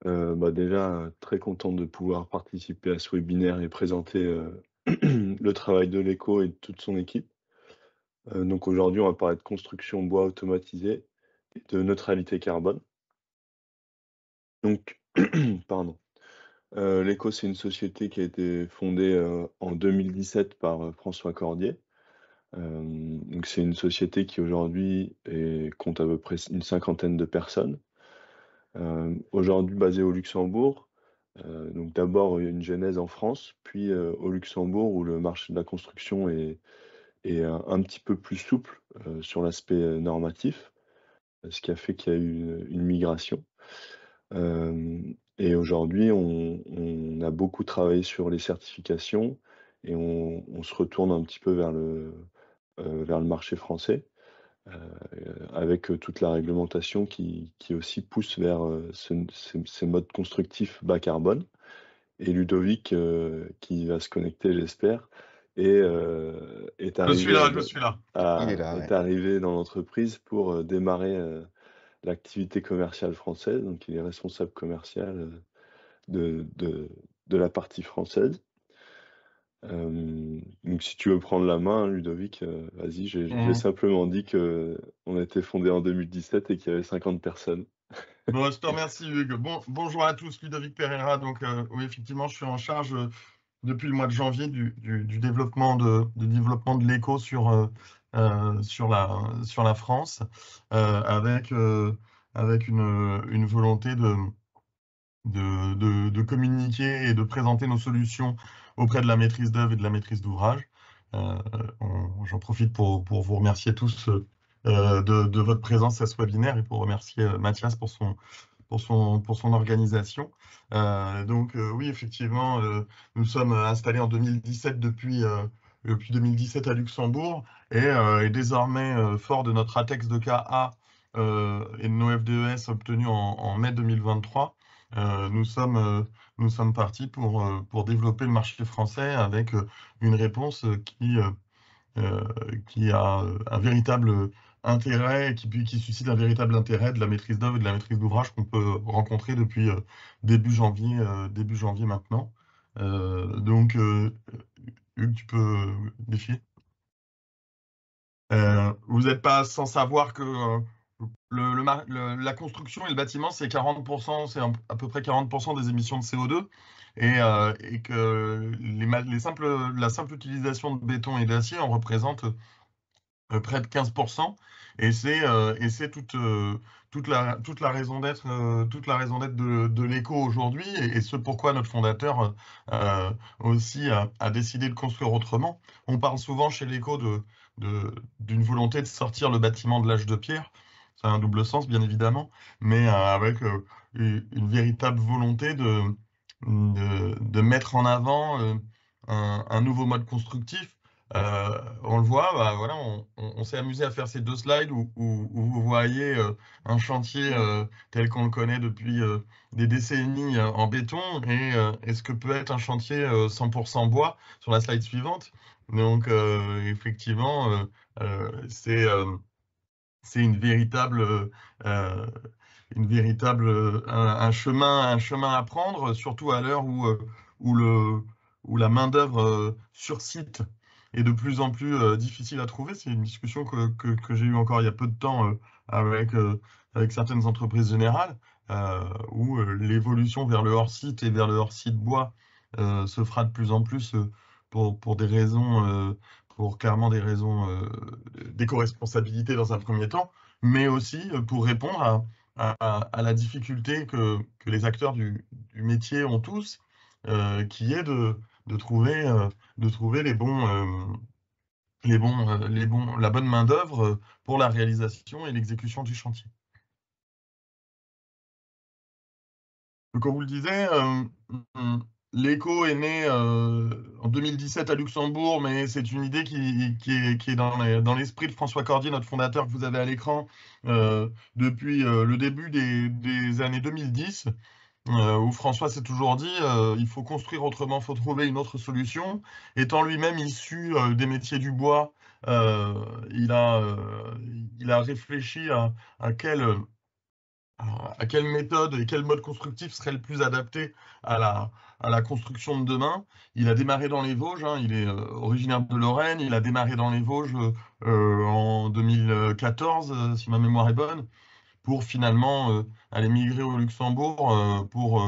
Déjà, très content de pouvoir participer à ce webinaire et présenter, le travail de l'ECO et de toute son équipe. Donc aujourd'hui, on va parler de construction bois automatisé et de neutralité carbone. Donc pardon, l'ECO, c'est une société qui a été fondée, en 2017 par, François Cordier. Donc c'est une société qui aujourd'hui compte à peu près une cinquantaine de personnes. Aujourd'hui basée au Luxembourg. Donc d'abord, une genèse en France, puis, au Luxembourg où le marché de la construction est un petit peu plus souple, sur l'aspect, normatif, ce qui a fait qu'il y a eu une migration. Et aujourd'hui, on a beaucoup travaillé sur les certifications et on se retourne un petit peu vers le marché français, avec, toute la réglementation qui aussi pousse vers, ces modes constructifs bas carbone. Et Ludovic, qui va se connecter, j'espère, est Je suis arrivé, là, je suis là. Il est là, est ouais. arrivé dans l'entreprise pour, démarrer, l'activité commerciale française. Donc il est responsable commercial, de la partie française. Donc si tu veux prendre la main, Ludovic, vas-y. J'ai Mmh. simplement dit qu'on a été fondé en 2017 et qu'il y avait 50 personnes. Bon, je te remercie, Hugues. Bonjour à tous, Ludovic Pereira. Donc, oui, effectivement, je suis en charge depuis le mois de janvier du développement développement de l'éco sur la France, avec une volonté de communiquer et de présenter nos solutions auprès de la maîtrise d'œuvre et de la maîtrise d'ouvrage. Euh, J'en profite pour vous remercier tous de votre présence à ce webinaire et pour remercier Mathias pour son organisation. Oui, effectivement, nous sommes installés en 2017 depuis 2017 à Luxembourg et désormais, fort de notre ATEX de KA et de nos FDES obtenus en mai 2023, euh, nous sommes, euh, nous sommes partis pour développer le marché français avec une réponse qui a un véritable intérêt, qui suscite un véritable intérêt de la maîtrise d'œuvre et de la maîtrise d'ouvrage qu'on peut rencontrer depuis début janvier maintenant. Hugues, tu peux défier. Vous n'êtes pas sans savoir que la construction et le bâtiment, c'est 40%, à peu près 40% des émissions de CO2, et que la simple utilisation de béton et d'acier en représente près de 15%, et c'est toute la raison d'être de l'éco aujourd'hui, et ce pourquoi notre fondateur aussi a décidé de construire autrement. On parle souvent chez l'éco d'une volonté de sortir le bâtiment de l'âge de pierre. Ça a un double sens, bien évidemment, mais avec une véritable volonté de mettre en avant un nouveau mode constructif. On le voit, bah, voilà, on s'est amusé à faire ces deux slides où vous voyez un chantier tel qu'on le connaît depuis des décennies en béton, et ce que peut être un chantier 100% bois sur la slide suivante. Donc, effectivement, c'est euh, un chemin à prendre, surtout à l'heure où où la main-d'œuvre sur site est de plus en plus difficile à trouver. C'est une discussion que j'ai eue encore il y a peu de temps avec certaines entreprises générales, où l'évolution vers le hors-site et vers le hors-site bois se fera de plus en plus pour des raisons, pour clairement des raisons d'éco-responsabilité dans un premier temps, mais aussi pour répondre à la difficulté que les acteurs du métier ont tous, qui est de trouver la bonne main-d'œuvre pour la réalisation et l'exécution du chantier. Donc, comme vous le disiez, l'éco est né en 2017 à Luxembourg, mais c'est une idée qui est dans l'esprit de François Cordier, notre fondateur que vous avez à l'écran, depuis le début des années 2010, où François s'est toujours dit il faut construire autrement, il faut trouver une autre solution. Étant lui-même issu des métiers du bois, il a réfléchi à à quelle méthode et quel mode constructif serait le plus adapté à la construction de demain. Il a démarré dans les Vosges, hein, il est originaire de Lorraine, il a démarré dans les Vosges en 2014, si ma mémoire est bonne, pour finalement aller migrer au Luxembourg pour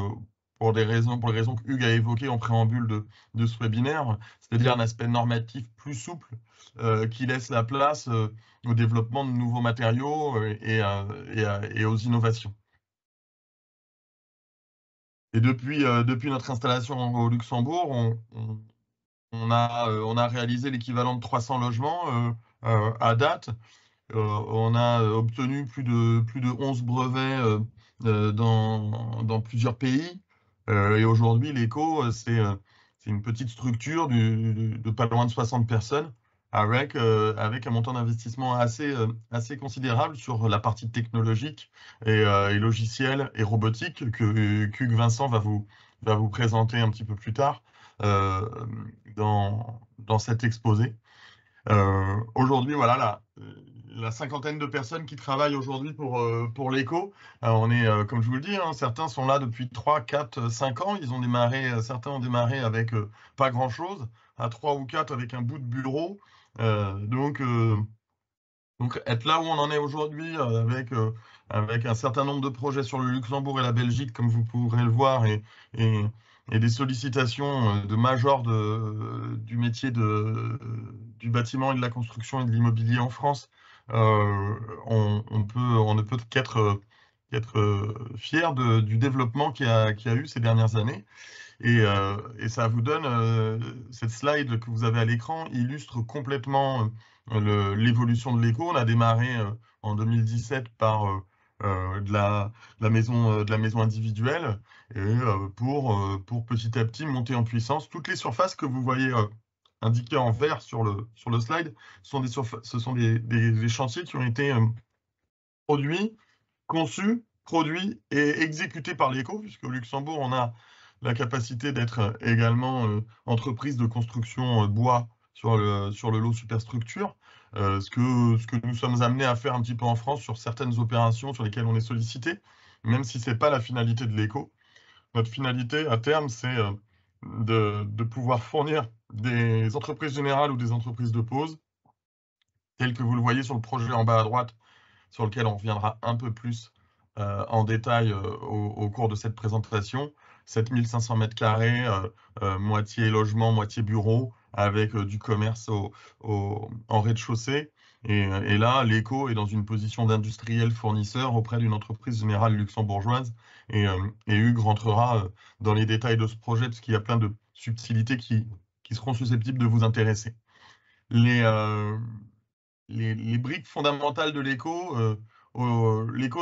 pour les raisons que Hugues a évoquées en préambule de ce webinaire, c'est-à-dire un aspect normatif plus souple qui laisse la place au développement de nouveaux matériaux et aux innovations. Et depuis notre installation au Luxembourg, on a réalisé l'équivalent de 300 logements à date. On a obtenu plus de 11 brevets dans plusieurs pays. Et aujourd'hui, l'ECO, c'est une petite structure de pas loin de 60 personnes avec un montant d'investissement assez considérable sur la partie technologique et logicielle et robotique qu'Hugues Vincent va vous présenter un petit peu plus tard euh, dans cet exposé. Aujourd'hui, voilà, la cinquantaine de personnes qui travaillent aujourd'hui pour l'ECO, on est, comme je vous le dis, hein, certains sont là depuis 3, 4, 5 ans. Ils ont démarré, certains ont démarré avec pas grand-chose, à 3 ou 4 avec un bout de bureau. Euh, donc, euh, donc, être là où on en est aujourd'hui, avec un certain nombre de projets sur le Luxembourg et la Belgique, comme vous pourrez le voir, et, et des sollicitations de majors du métier du bâtiment et de la construction et de l'immobilier en France, on ne peut qu'être fier du développement qu'il y a eu ces dernières années. Et ça vous donne, cette slide que vous avez à l'écran illustre complètement l'évolution de l'éco. On a démarré en 2017 par de la maison individuelle et pour petit à petit monter en puissance. Toutes les surfaces que vous voyez indiquées en vert sur le slide ce sont des chantiers qui ont été produits, conçus, produits et exécutés par l'éco, puisque au Luxembourg, on a la capacité d'être également entreprise de construction bois sur le lot superstructure, ce que nous sommes amenés à faire un petit peu en France sur certaines opérations sur lesquelles on est sollicité, même si ce n'est pas la finalité de l'éco. Notre finalité à terme, c'est de pouvoir fournir des entreprises générales ou des entreprises de pose, telles que vous le voyez sur le projet en bas à droite, sur lequel on reviendra un peu plus en détail au cours de cette présentation. 7500 mètres carrés, moitié logement, moitié bureau, avec du commerce en rez-de-chaussée. Et là, l'ECO est dans une position d'industriel fournisseur auprès d'une entreprise générale luxembourgeoise. Et Hugues rentrera dans les détails de ce projet, parce qu'il y a plein de subtilités qui seront susceptibles de vous intéresser. Les, les briques fondamentales de l'éco,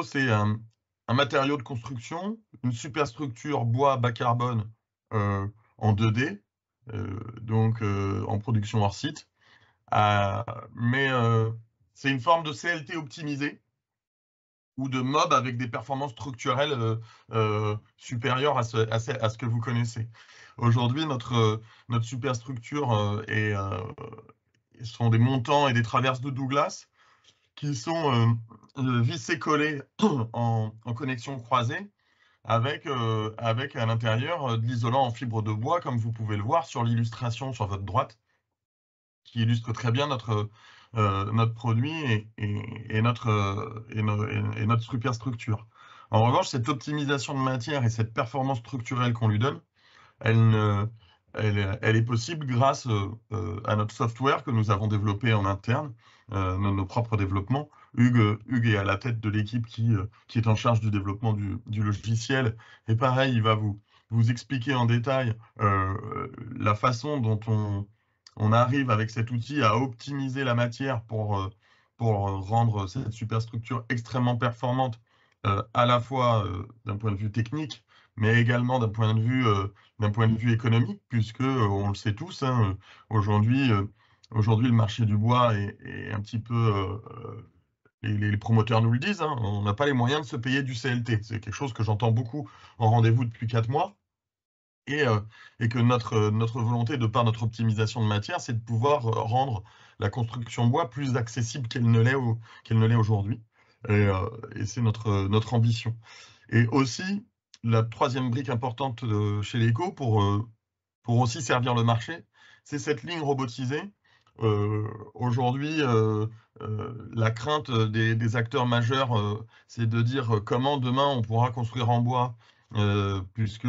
c'est un matériau de construction, une superstructure bois bas carbone en 2D, donc en production hors site. Euh, mais c'est une forme de CLT optimisée ou de MOB avec des performances structurelles supérieures à ce que vous connaissez. Aujourd'hui, notre superstructure sont des montants et des traverses de Douglas qui sont vissés collés en connexion croisée avec à l'intérieur de l'isolant en fibre de bois, comme vous pouvez le voir sur l'illustration sur votre droite, qui illustre très bien notre produit et notre superstructure. En revanche, cette optimisation de matière et cette performance structurelle qu'on lui donne, elle, ne- elle est possible grâce à notre software que nous avons développé en interne, nos propres développements. Hugues est à la tête de l'équipe qui est en charge du développement du logiciel. Et pareil, il va vous expliquer en détail la façon dont on arrive avec cet outil à optimiser la matière pour rendre cette superstructure extrêmement performante, à la fois d'un point de vue technique, mais également d'un point de vue économique, puisque on le sait tous, hein, aujourd'hui, aujourd'hui, le marché du bois est un petit peu, les promoteurs nous le disent, hein, on n'a pas les moyens de se payer du CLT. C'est quelque chose que j'entends beaucoup en rendez-vous depuis 4 mois. Et, euh, et que notre volonté, de par notre optimisation de matière, c'est de pouvoir rendre la construction bois plus accessible qu'elle ne l'est aujourd'hui. et c'est notre ambition. Et aussi, la troisième brique importante chez l'Eco pour aussi servir le marché, c'est cette ligne robotisée. Aujourd'hui, la crainte des acteurs majeurs, c'est de dire comment demain on pourra construire en bois, puisque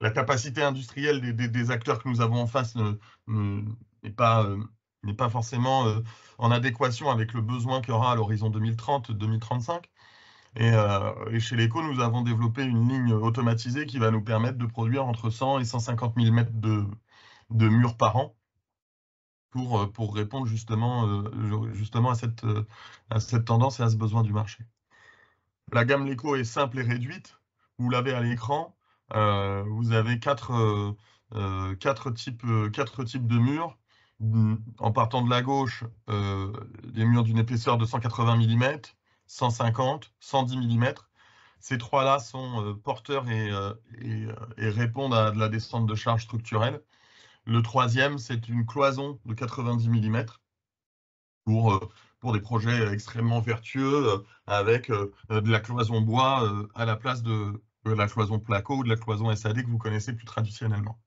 la capacité industrielle des acteurs que nous avons en face ne- n'est pas, n'est pas forcément en adéquation avec le besoin qu'il y aura à l'horizon 2030-2035. Et chez l'Eco, nous avons développé une ligne automatisée qui va nous permettre de produire entre 100 et 150 mm de murs par an pour répondre justement à cette tendance et à ce besoin du marché. La gamme Leco est simple et réduite. Vous l'avez à l'écran. Vous avez quatre types de murs. En partant de la gauche, des murs d'une épaisseur de 180 mm, 150, 110 mm. Ces trois-là sont porteurs et répondent à de la descente de charge structurelle. Le troisième, c'est une cloison de 90 mm pour, pour des projets extrêmement vertueux avec de la cloison bois à la place de la cloison placo ou de la cloison SAD que vous connaissez plus traditionnellement.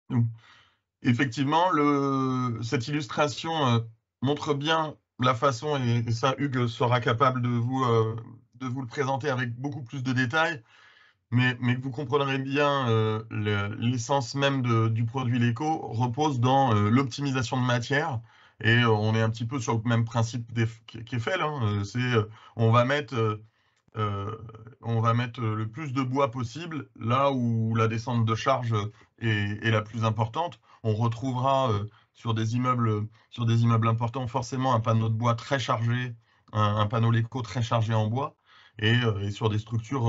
Donc, effectivement, cette illustration montre bien la façon, et ça, Hugues sera capable de vous le présenter avec beaucoup plus de détails, mais que vous comprendrez bien, l'essence même du produit Leco repose dans l'optimisation de matière. Et on est un petit peu sur le même principe qui est fait là, hein. On va mettre, euh, on va mettre le plus de bois possible là où la descente de charge est la plus importante. On retrouvera sur des immeubles importants forcément un panneau de bois très chargé, un panneau Leco très chargé en bois. Et sur des structures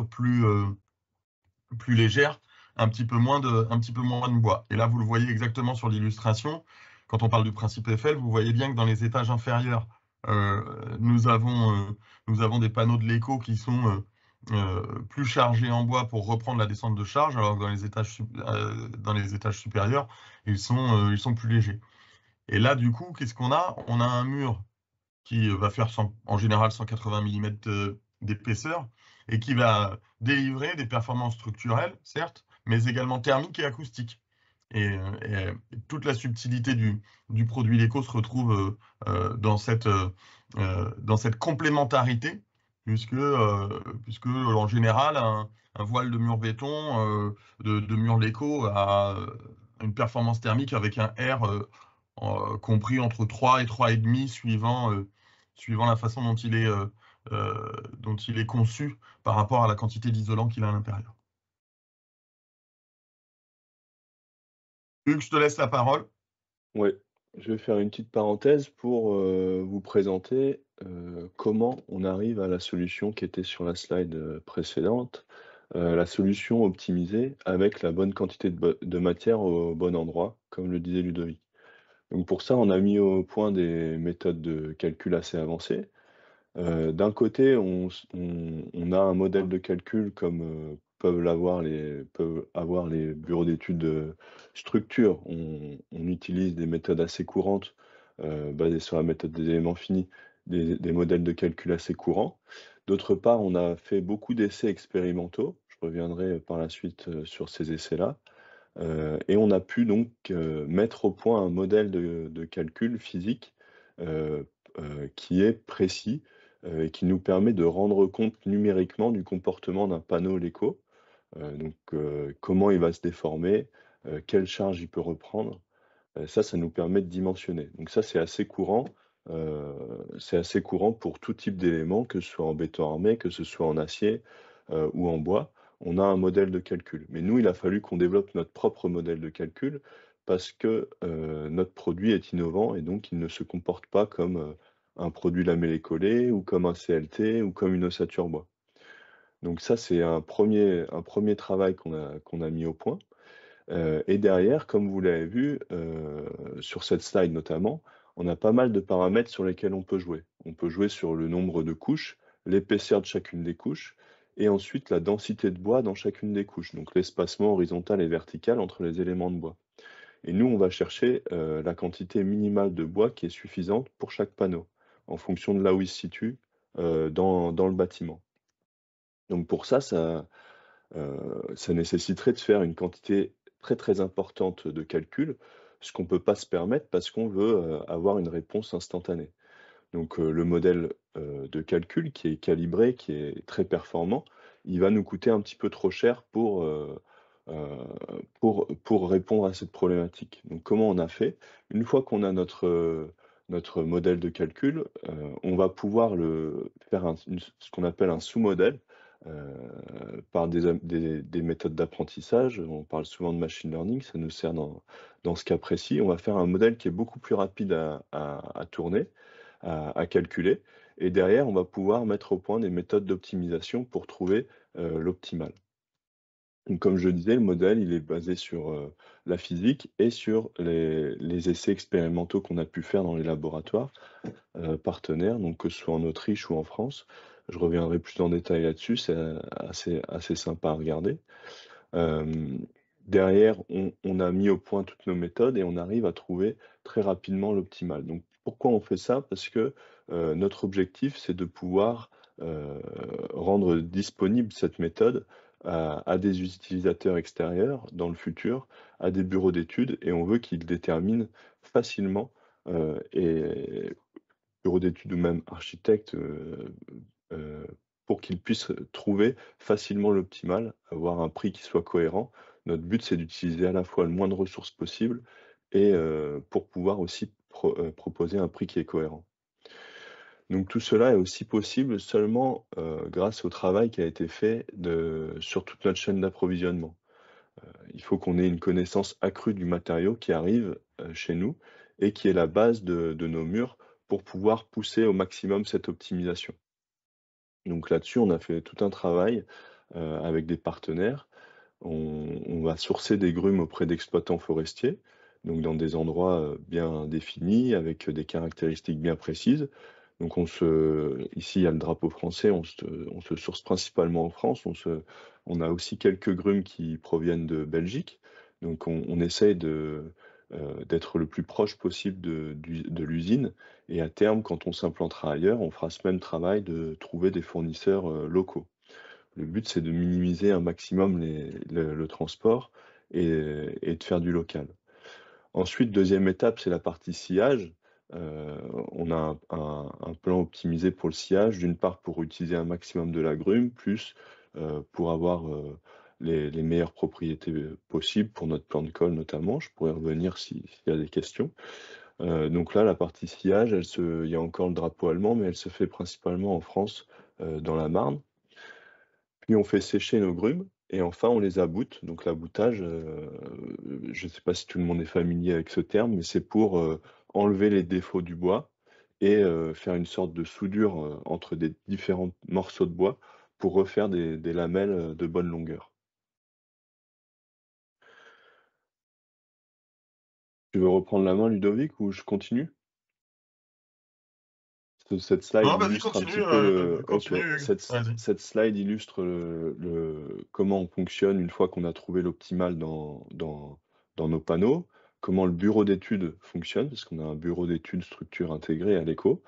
plus légères, un petit peu moins de bois. Et là, vous le voyez exactement sur l'illustration. Quand on parle du principe Eiffel, vous voyez bien que dans les étages inférieurs, nous avons des panneaux de l'éco qui sont plus chargés en bois pour reprendre la descente de charge, alors que dans les étages supérieurs, ils sont plus légers. Et là, du coup, qu'est-ce qu'on a? On a un mur qui va faire en général 180 mm d'épaisseur et qui va délivrer des performances structurelles, certes, mais également thermiques et acoustiques. Et toute la subtilité du produit Leco se retrouve dans cette complémentarité, puisque en général, un voile de mur béton, de mur Leco a une performance thermique avec un R compris entre 3 et 3,5 suivant la façon dont il est conçu par rapport à la quantité d'isolant qu'il a à l'intérieur. Hugues, je te laisse la parole. Oui, je vais faire une petite parenthèse pour vous présenter comment on arrive à la solution qui était sur la slide précédente, la solution optimisée avec la bonne quantité de matière au bon endroit, comme le disait Ludovic. Donc pour ça, on a mis au point des méthodes de calcul assez avancées. D'un côté, on a un modèle de calcul comme peuvent avoir les bureaux d'études structure. On utilise des méthodes assez courantes basées sur la méthode des éléments finis, des modèles de calcul assez courants. D'autre part, on a fait beaucoup d'essais expérimentaux. Je reviendrai par la suite sur ces essais-là. Et on a pu donc mettre au point un modèle de calcul physique euh, qui est précis et qui nous permet de rendre compte numériquement du comportement d'un panneau LECO. Comment il va se déformer, quelle charge il peut reprendre. Ça nous permet de dimensionner. Donc ça, c'est assez courant pour tout type d'éléments, que ce soit en béton armé, que ce soit en acier ou en bois. On a un modèle de calcul. Mais nous, il a fallu qu'on développe notre propre modèle de calcul parce que notre produit est innovant et donc il ne se comporte pas comme un produit lamellé-collé ou comme un CLT ou comme une ossature bois. Donc ça, c'est un premier travail qu'on a mis au point. Et derrière, comme vous l'avez vu, sur cette slide notamment, on a pas mal de paramètres sur lesquels on peut jouer. On peut jouer sur le nombre de couches, l'épaisseur de chacune des couches, et ensuite la densité de bois dans chacune des couches, donc l'espacement horizontal et vertical entre les éléments de bois. et nous, on va chercher, la quantité minimale de bois qui est suffisante pour chaque panneau, en fonction de là où il se situe, dans le bâtiment. Donc pour ça nécessiterait de faire une quantité très, très importante de calculs, ce qu'on ne peut pas se permettre parce qu'on veut, avoir une réponse instantanée. Donc, le modèle, de calcul qui est calibré, qui est très performant, il va nous coûter un petit peu trop cher pour répondre à cette problématique. Donc comment on a fait? Une fois qu'on a notre modèle de calcul, on va pouvoir le faire ce qu'on appelle un sous-modèle, par des méthodes d'apprentissage. On parle souvent de machine learning, ça nous sert dans ce cas précis. On va faire un modèle qui est beaucoup plus rapide à tourner, à calculer, et derrière, on va pouvoir mettre au point des méthodes d'optimisation pour trouver, l'optimal. Donc comme je le disais, le modèle, il est basé sur, la physique et sur les essais expérimentaux qu'on a pu faire dans les laboratoires, partenaires, donc que ce soit en Autriche ou en France. Je reviendrai plus en détail là-dessus, c'est, assez sympa à regarder. Hem, Derrière, on a mis au point toutes nos méthodes et on arrive à trouver très rapidement l'optimal. Donc pourquoi on fait ça? Parce que, notre objectif, c'est de pouvoir, heu, rendre disponible cette méthode à des utilisateurs extérieurs dans le futur, à des bureaux d'études, et on veut qu'ils déterminent facilement, et bureaux d'études ou même architectes, heu, pour qu'ils puissent trouver facilement l'optimal, avoir un prix qui soit cohérent. Notre but, c'est d'utiliser à la fois le moins de ressources possible et pour pouvoir aussi proposer un prix qui est cohérent. Donc tout cela est aussi possible seulement, grâce au travail qui a été fait sur toute notre chaîne d'approvisionnement. Il faut qu'on ait une connaissance accrue du matériau qui arrive, chez nous, et qui est la base de nos murs pour pouvoir pousser au maximum cette optimisation. Donc là-dessus, on a fait tout un travail, avec des partenaires. On va sourcer des grumes auprès d'exploitants forestiers, donc dans des endroits, bien définis, avec des caractéristiques bien précises. Donc ici, il y a le drapeau français, on se source principalement en France. On a aussi quelques grumes qui proviennent de Belgique. Donc on essaye d'être le plus proche possible de l'usine, et à terme, quand on s'implantera ailleurs, on fera ce même travail de trouver des fournisseurs, locaux. Le but, c'est de minimiser un maximum le transport, et de faire du local. Ensuite, deuxième étape, c'est la partie sciage. On a un plan optimisé pour le sciage, d'une part pour utiliser un maximum de l'agrume, plus, pour avoir, les meilleures propriétés, possibles pour notre plan de colle notamment. Je pourrais revenir s'il y a des questions. Donc là, la partie sciage, il y a encore le drapeau allemand, mais elle se fait principalement en France, dans la Marne. Puis on fait sécher nos grumes et enfin on les aboute. Donc l'aboutage, je ne sais pas si tout le monde est familier avec ce terme, mais c'est pour, enlever les défauts du bois et faire une sorte de soudure, entre des différents morceaux de bois pour refaire des lamelles, de bonne longueur. Tu veux reprendre la main, Ludovic, ou je continue? Cette slide Non, vas-y, illustre un continue, petit peu OK. continue, Hugues. Vas-y. Cette slide illustre comment on fonctionne une fois qu'on a trouvé l'optimal dans nos panneaux, comment le bureau d'études fonctionne, parce qu'on a un bureau d'études structure intégrée à l'éco,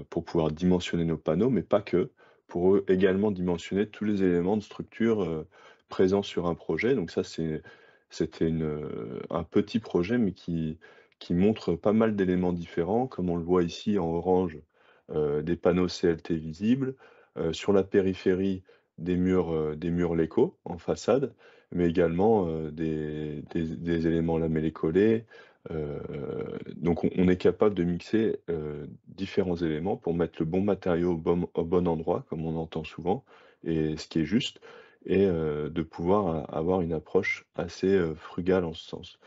pour pouvoir dimensionner nos panneaux, mais pas que, pour eux également dimensionner tous les éléments de structure, présents sur un projet. Donc ça, c'était un petit projet, mais qui montre pas mal d'éléments différents, comme on le voit ici en orange, des panneaux CLT visibles, sur la périphérie des murs Lego en façade, mais également, des éléments lamellés collés. Heu, donc on est capable de mixer, différents éléments pour mettre le bon matériau au bon endroit, comme on entend souvent, et ce qui est juste, et de pouvoir avoir une approche assez, frugale en ce sens.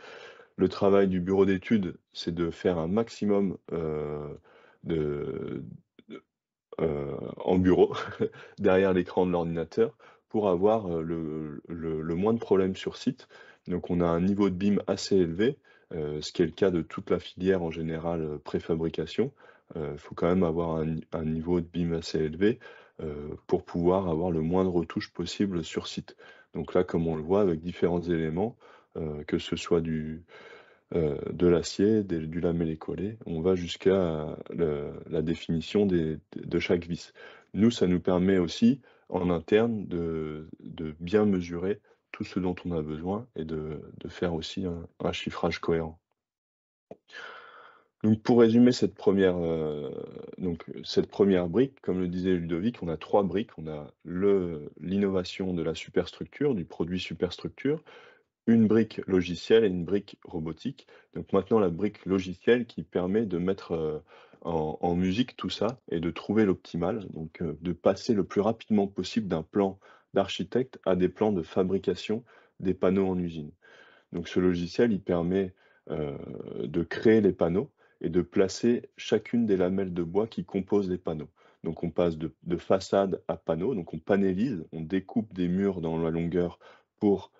Le travail du bureau d'études, c'est de faire un maximum, de en bureau, derrière l'écran de l'ordinateur, pour avoir, le moins de problèmes sur site. Donc on a un niveau de BIM assez élevé, ce qui est le cas de toute la filière en général, préfabrication. Il faut quand même avoir un niveau de BIM assez élevé, pour pouvoir avoir le moins de retouches possible sur site. Donc là, comme on le voit avec différents éléments, que ce soit de l'acier, du lamellé-collé. On va jusqu'à la définition de chaque vis. Nous, ça nous permet aussi, en interne, de bien mesurer tout ce dont on a besoin et de faire aussi un chiffrage cohérent. Donc pour résumer cette première brique, comme le disait Ludovic, on a 3 briques. On a l'innovation de la superstructure, du produit superstructure, une brique logicielle et une brique robotique. Donc maintenant la brique logicielle qui permet de mettre, en musique tout ça et de trouver l'optimal, donc de passer le plus rapidement possible d'un plan d'architecte à des plans de fabrication des panneaux en usine. Donc ce logiciel, il permet, de créer les panneaux et de placer chacune des lamelles de bois qui composent les panneaux. Donc on passe de façade à panneau, donc on panélise, on découpe des murs dans la longueur pour,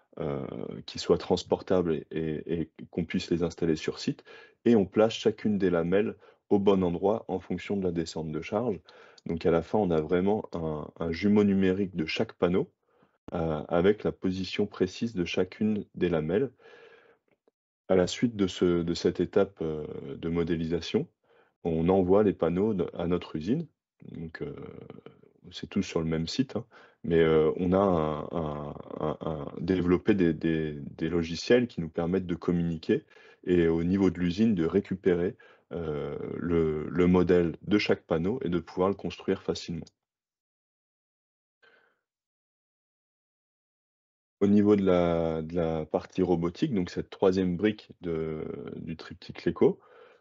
qu'ils soient transportables et qu'on puisse les installer sur site et on place chacune des lamelles au bon endroit en fonction de la descente de charge. Donc à la fin, on a vraiment un jumeau numérique de chaque panneau, avec la position précise de chacune des lamelles. À la suite de cette étape, de modélisation, on envoie les panneaux à notre usine. Donc, c'est tous sur le même site, hein, mais on a développé des logiciels qui nous permettent de communiquer et au niveau de l'usine, de récupérer le modèle de chaque panneau et de pouvoir le construire facilement. Au niveau de la partie robotique, donc cette troisième brique du triptyque Lego,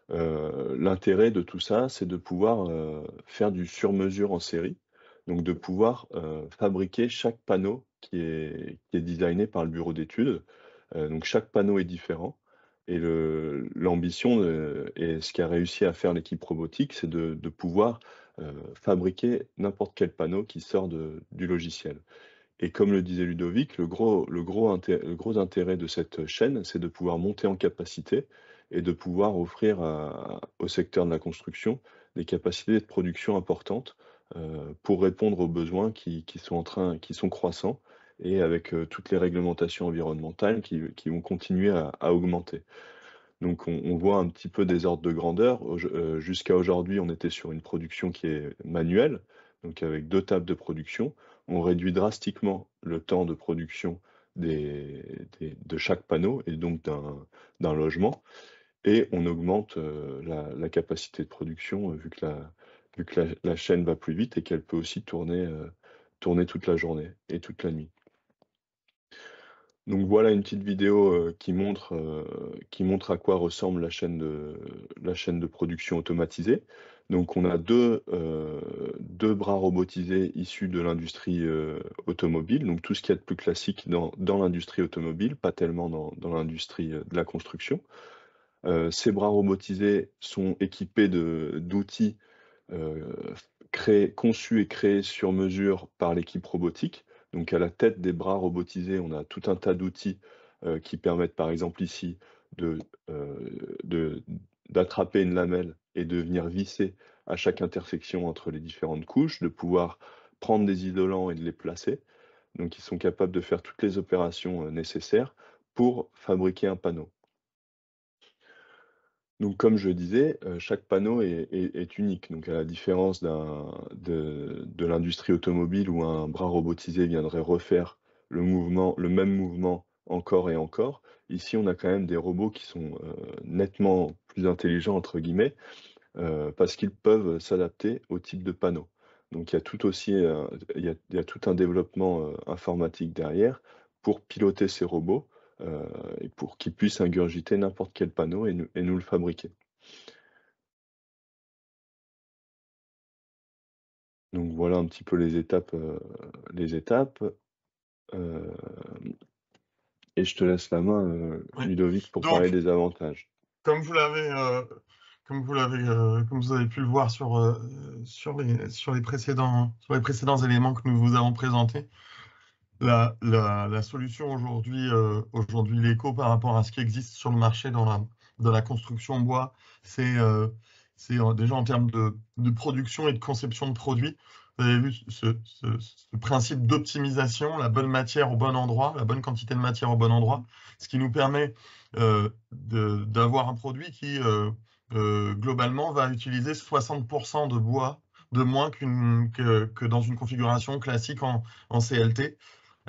l'intérêt de tout ça, c'est de pouvoir, faire du sur-mesure en série. Donc de pouvoir, fabriquer chaque panneau qui est designé par le bureau d'études. Donc chaque panneau est différent et l'ambition, et ce qu'a réussi à faire l'équipe robotique, c'est de pouvoir, fabriquer n'importe quel panneau qui sort du logiciel. Et comme le disait Ludovic, le gros intérêt de cette chaîne, c'est de pouvoir monter en capacité et de pouvoir offrir au secteur de la construction des capacités de production importantes, pour répondre aux besoins qui sont croissants et avec, toutes les réglementations environnementales qui vont continuer à augmenter. Donc on voit un petit peu des ordres de grandeur. Jusqu'à aujourd'hui, on était sur une production qui est manuelle, donc avec 2 tables de production. On réduit drastiquement le temps de production de chaque panneau et donc d'un logement et on augmente, la capacité de production, vu que la chaîne va plus vite et qu'elle peut aussi tourner toute la journée et toute la nuit. Donc voilà une petite vidéo, qui montre à quoi ressemble la chaîne de production automatisée. Donc on a deux bras robotisés issus de l'industrie, automobile, donc tout ce qu'il y a de plus classique dans l'industrie automobile, pas tellement dans l'industrie, de la construction. Ces bras robotisés sont équipés d'outils, conçus et créés sur mesure par l'équipe robotique. Donc à la tête des bras robotisés, on a tout un tas d'outils, qui permettent par exemple ici de, d'attraper une lamelle et de venir visser à chaque intersection entre les différentes couches, de pouvoir prendre des isolants et de les placer. Donc ils sont capables de faire toutes les opérations, nécessaires pour fabriquer un panneau. Donc comme je disais, chaque panneau est unique. Donc à la différence de l'industrie automobile où un bras robotisé viendrait refaire le même mouvement encore et encore, ici on a quand même des robots qui sont, nettement «plus intelligents» entre guillemets, parce qu'ils peuvent s'adapter au type de panneau. Donc il y a tout aussi, il y a tout un développement, informatique derrière pour piloter ces robots, et pour qu'ils puissent ingurgiter n'importe quel panneau et nous le fabriquer. Donc voilà un petit peu les étapes, hem et je te laisse la main, Oui. Ludovic, pour parler Donc, des avantages. comme vous l'avez, comme vous avez pu le voir sur les précédents éléments que nous vous avons présentés, la solution aujourd'hui l'éco par rapport à ce qui existe sur le marché dans la construction bois, c'est déjà en termes de production et de conception de produits. vous avez vu ce principe d'optimisation, la bonne matière au bon endroit, la bonne quantité de matière au bon endroit, ce qui nous permet d'avoir un produit qui, globalement, va utiliser 60% de bois de moins que dans une configuration classique en CLT.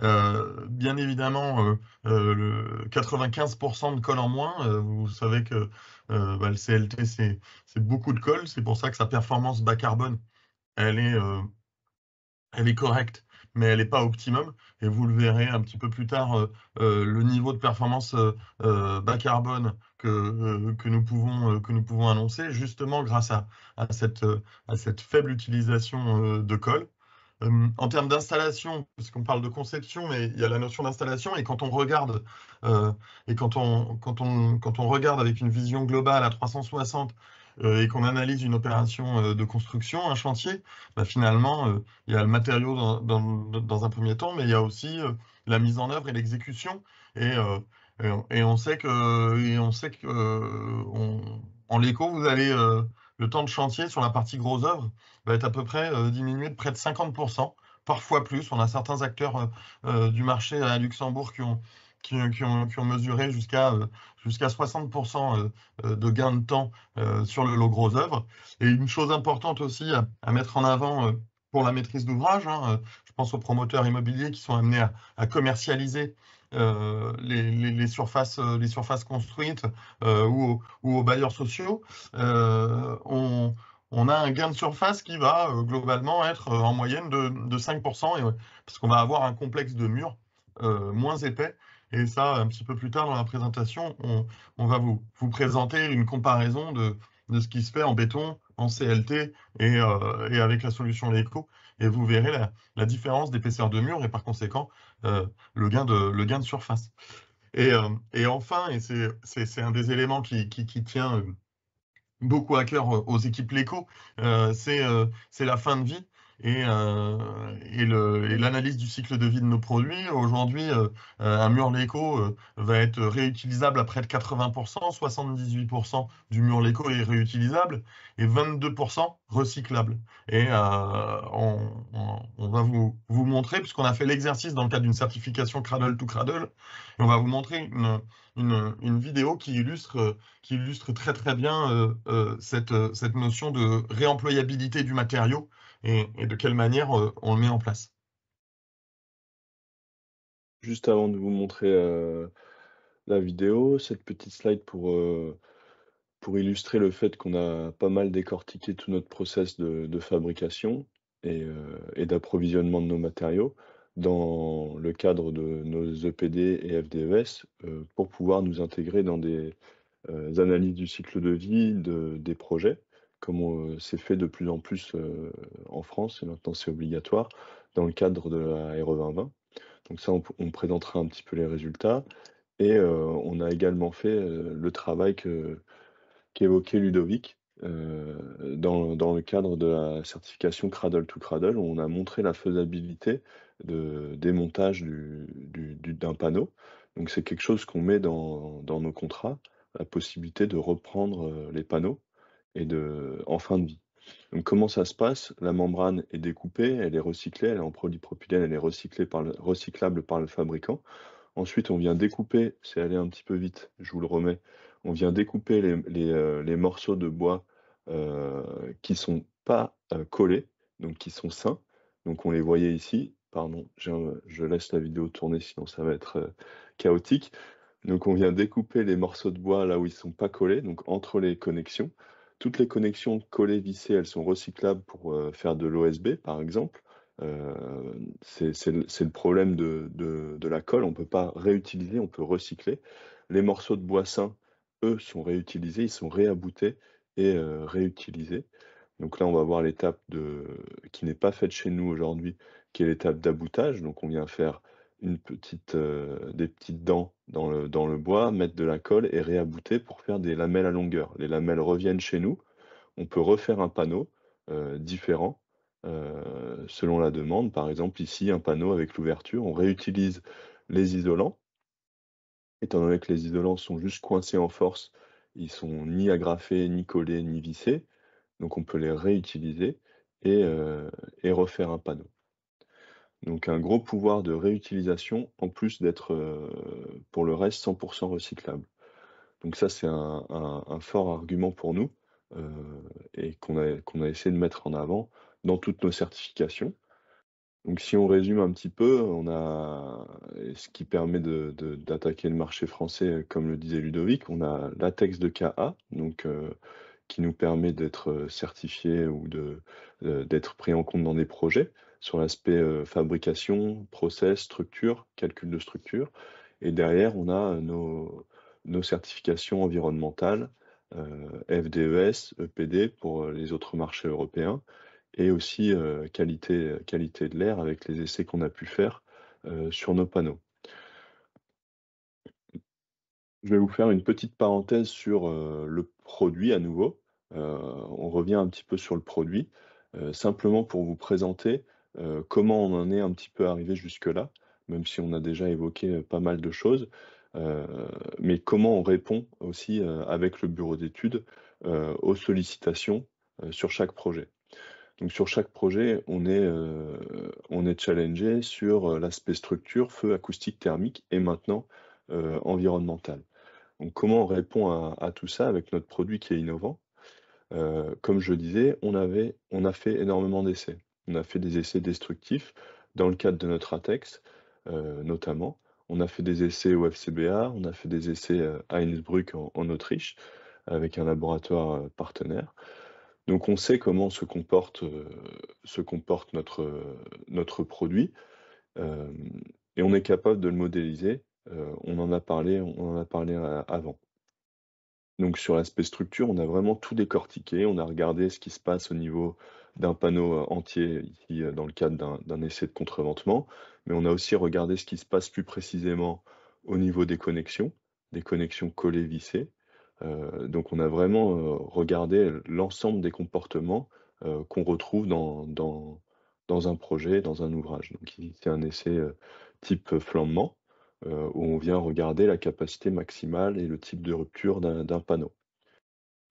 Bien évidemment, 95% de colle en moins. Vous savez que le CLT, c'est beaucoup de colle. C'est pour ça que sa performance bas carbone, elle est, euh, elle est correcte, mais elle n'est pas optimum. Et vous le verrez un petit peu plus tard, le niveau de performance bas carbone que nous pouvons annoncer, justement grâce à cette faible utilisation de colle. En termes d'installation, parce qu'on parle de conception, mais il y a la notion d'installation, et quand on regarde, quand on regarde avec une vision globale à 360 et qu'on analyse une opération de construction, un chantier, bah, finalement, il y a le matériau dans un premier temps, mais il y a aussi la mise en œuvre et l'exécution. Et, et on sait que en l'éco, vous allez le temps de chantier sur la partie gros œuvre va être à peu près diminué de près de 50%, parfois plus. On a certains acteurs du marché à Luxembourg qui ont mesuré jusqu'à 60% de gain de temps sur le lot gros œuvre. Et une chose importante aussi à mettre en avant pour la maîtrise d'ouvrage, hein, je pense aux promoteurs immobiliers qui sont amenés à commercialiser les surfaces construites ou aux bailleurs sociaux. Euh, on, on a un gain de surface qui va globalement être en moyenne de 5%, parce qu'on va avoir un complexe de murs moins épais. Et ça, un petit peu plus tard dans la présentation, on va vous présenter une comparaison de ce qui se fait en béton, en CLT et avec la solution Leco. Et vous verrez la différence d'épaisseur de mur et par conséquent le gain de surface. Et enfin, et c'est un des éléments qui tient beaucoup à cœur aux équipes Leco, c'est la fin de vie et l'analyse du cycle de vie de nos produits. Aujourd'hui, un mur Leco va être réutilisable à près de 80%, 78% du mur Leco est réutilisable et 22% recyclable. Et on va vous montrer, puisqu'on a fait l'exercice dans le cadre d'une certification Cradle to Cradle, et on va vous montrer une vidéo qui illustre très très bien cette notion de réemployabilité du matériau et de quelle manière on le met en place. Juste avant de vous montrer, la vidéo, cette petite slide pour illustrer le fait qu'on a pas mal décortiqué tout notre process de fabrication et d'approvisionnement de nos matériaux dans le cadre de nos EPD et FDES, pour pouvoir nous intégrer dans des, analyses du cycle de vie des projets, comme c'est fait de plus en plus, en France et maintenant c'est obligatoire dans le cadre de la RE 2020. Donc ça, on présentera un petit peu les résultats et on a également fait, le travail qu'évoquait Ludovic, dans le cadre de la certification Cradle to Cradle, où on a montré la faisabilité de démontage d'un panneau. Donc c'est quelque chose qu'on met dans nos contrats, la possibilité de reprendre, les panneaux en fin de vie. Donc comment ça se passe? La membrane est découpée, elle est recyclée, elle est en polypropylène, elle est recyclable par le fabricant. Ensuite, on vient découper, c'est allé un petit peu vite, je vous le remets. On vient découper les morceaux de bois qui sont pas collés, donc qui sont sains. Donc on les voyait ici. Pardon, je laisse la vidéo tourner, sinon ça va être chaotique. Donc on vient découper les morceaux de bois là où ils sont pas collés, donc entre les connexions. Toutes les connexions collées, vissées, elles sont recyclables pour faire de l'OSB, par exemple. C'est le problème de la colle, on ne peut pas réutiliser, on peut recycler. Les morceaux de bois sains, eux, sont réutilisés, ils sont réaboutés et réutilisés. Donc là, on va voir l'étape qui n'est pas faite chez nous aujourd'hui, qui est l'étape d'aboutage. Donc on vient faire des petites dents dans le bois, mettre de la colle et réabouter pour faire des lamelles à longueur. Les lamelles reviennent chez nous, on peut refaire un panneau différent selon la demande. Par exemple, ici, un panneau avec l'ouverture, on réutilise les isolants. Étant donné que les isolants sont juste coincés en force, ils sont ni agrafés, ni collés, ni vissés, donc on peut les réutiliser et refaire un panneau. Donc un gros pouvoir de réutilisation en plus d'être, pour le reste 100 recyclable. Donc ça, c'est un fort argument pour nous, heu et qu'on a essayé de mettre en avant dans toutes nos certifications. Donc si on résume un petit peu, on a et ce qui permet d'attaquer le marché français, comme le disait Ludovic, on a l'ATEX de KA, donc qui nous permet d'être, certifiés ou d'être pris en compte dans des projets sur l'aspect, fabrication, process, structure, calcul de structure et derrière on a nos certifications environnementales, FDES, EPD pour, les autres marchés européens et aussi, qualité de l'air avec les essais qu'on a pu faire, sur nos panneaux. Je vais vous faire une petite parenthèse sur, le produit à nouveau. On revient un petit peu sur le produit, simplement pour vous présenter, comment on en est un petit peu arrivé jusque-là, même si on a déjà évoqué, pas mal de choses. Heu, mais comment on répond aussi, avec le bureau d'études, aux sollicitations, sur chaque projet. Donc sur chaque projet, on est challengé sur, l'aspect structure, feu, acoustique, thermique et maintenant, environnemental. Donc comment on répond à tout ça avec notre produit qui est innovant? Comme je disais, on a fait énormément d'essais. On a fait des essais destructifs dans le cadre de notre ATEX, notamment. On a fait des essais au FCBA, on a fait des essais, à Innsbruck en Autriche, avec un laboratoire, partenaire. Donc on sait comment se comporte notre produit, hem et on est capable de le modéliser. On en a parlé, avant. Donc sur l'aspect structure, on a vraiment tout décortiqué, on a regardé ce qui se passe au niveau d'un panneau, entier ici, dans le cadre d'un essai de contreventement, mais on a aussi regardé ce qui se passe plus précisément au niveau des connexions collées vissées. Donc on a vraiment, regardé l'ensemble des comportements, qu'on retrouve dans un projet, dans un ouvrage. Donc ici, c'est un essai, type flambement où on vient regarder la capacité maximale et le type de rupture d'un panneau.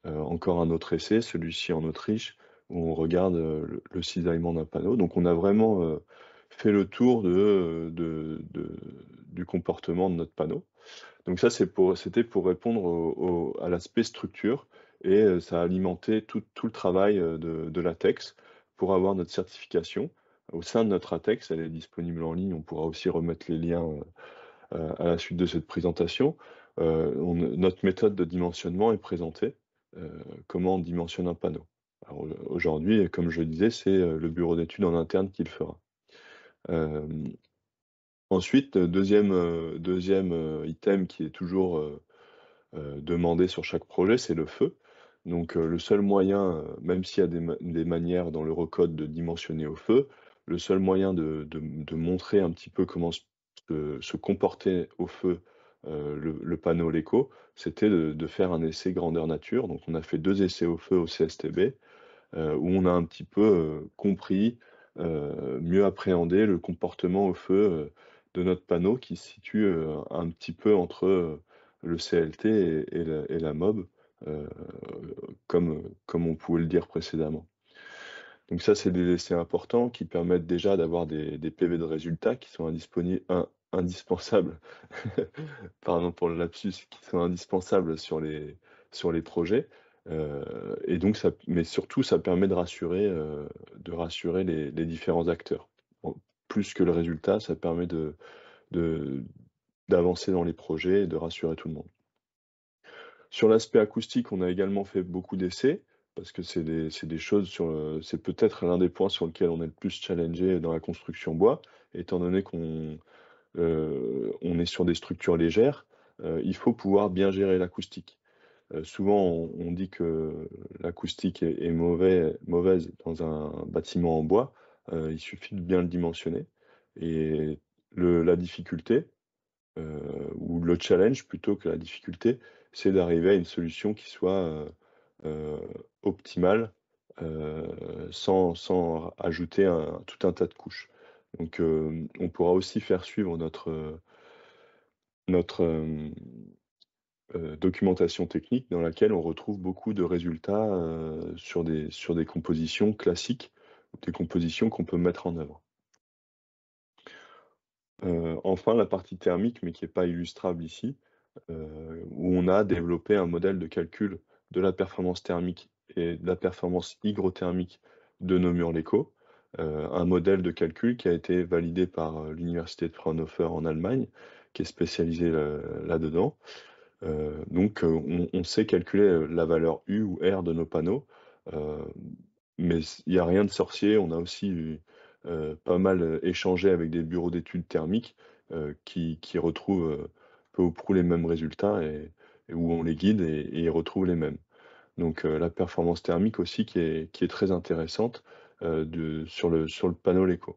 Encore un autre essai, celui-ci en Autriche, où on regarde, le cisaillement d'un panneau. Donc on a vraiment, fait le tour du comportement de notre panneau. Donc ça, c'était pour répondre à l'aspect structure et ça a alimenté tout le travail, de l'ATEX pour avoir notre certification. Au sein de notre ATEX, elle est disponible en ligne, on pourra aussi remettre les liens, à la suite de cette présentation, notre méthode de dimensionnement est présentée, comment on dimensionne un panneau. Alors, aujourd'hui, comme je le disais, c'est, le bureau d'études en interne qui le fera. Hem, ensuite, 2e item qui est toujours, demandé sur chaque projet, c'est le feu. Donc, le seul moyen, même s'il y a des manières dans l'Eurocode de dimensionner au feu, le seul moyen de montrer un petit peu comment se comportait au feu, le panneau Leco, c'était de faire un essai grandeur nature. Donc on a fait 2 essais au feu au CSTB, où on a un petit peu, compris, mieux appréhendé le comportement au feu, de notre panneau qui se situe, un petit peu entre, le CLT et la MOB, heu, comme on pouvait le dire précédemment. Donc ça, c'est des essais importants qui permettent déjà d'avoir des PV de résultats qui sont indispensables, pardon pour le lapsus, qui sont indispensables sur les projets, et donc mais surtout ça permet de rassurer les différents acteurs. En plus que le résultat, ça permet de d'avancer dans les projets et de rassurer tout le monde. Sur l'aspect acoustique, on a également fait beaucoup d'essais, parce que c'est des choses c'est peut-être l'un des points sur lequel on est le plus challengé dans la construction bois, étant donné on est sur des structures légères, il faut pouvoir bien gérer l'acoustique. Souvent on dit que l'acoustique est mauvaise dans un bâtiment en bois, il suffit de bien le dimensionner et la difficulté, ou le challenge plutôt que la difficulté, c'est d'arriver à une solution qui soit, heu, optimale, sans ajouter tout un tas de couches. Donc, on pourra aussi faire suivre notre documentation technique dans laquelle on retrouve beaucoup de résultats, sur des compositions classiques compositions qu'on peut mettre en œuvre. Enfin, la partie thermique, mais qui est pas illustrable ici, où on a développé un modèle de calcul de la performance thermique et de la performance hygrothermique de nos murs Leco. Un modèle de calcul qui a été validé par, l'université de Fraunhofer en Allemagne, qui est spécialisée, là-dedans. On sait calculer, la valeur U ou R de nos panneaux, heu, mais il y a rien de sorcier. On a aussi pas mal, échangé avec des bureaux d'études thermiques, qui retrouvent, peu ou prou les mêmes résultats et où on les guide et ils retrouvent les mêmes. La performance thermique aussi qui est très intéressante, sur le panneau Leco.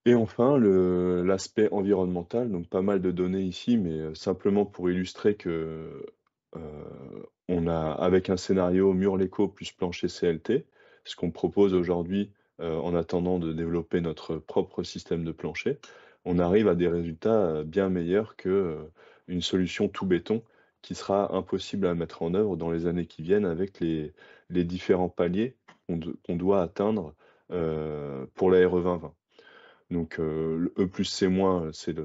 Et enfin, l'aspect environnemental, donc pas mal de données ici, mais simplement pour illustrer que, on a avec un scénario mur Leco plus plancher CLT, ce qu'on propose aujourd'hui, en attendant de développer notre propre système de plancher, on arrive à des résultats, bien meilleurs que, une solution tout béton qui sera impossible à mettre en œuvre dans les années qui viennent avec les différents paliers qu'on doit atteindre, pour la RE 2020. Le E plus C moins, c'est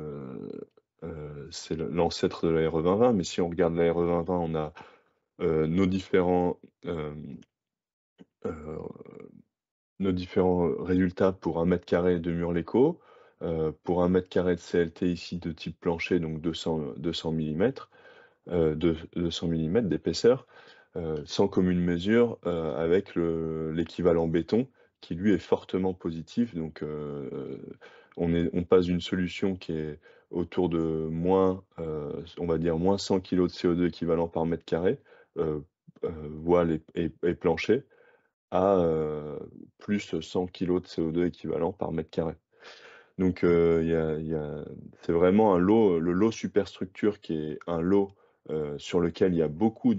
l'ancêtre de la RE 2020, mais si on regarde la RE 2020, on a, nos différents, heu, résultats pour 1 m² de mur Leco, pour 1 m² de CLT ici de type plancher, donc 200 millimètres, 200 millimètres d'épaisseur, sans commune mesure, avec l'équivalent béton qui lui est fortement positif. On passe d'une solution qui est autour de on va dire moins 100 kg de CO2 équivalent par mètre carré, heu voile et plancher à, plus 100 kg de CO2 équivalent par mètre carré. Il y a c'est vraiment un lot, le lot superstructure qui est un lot, sur lequel il y a beaucoup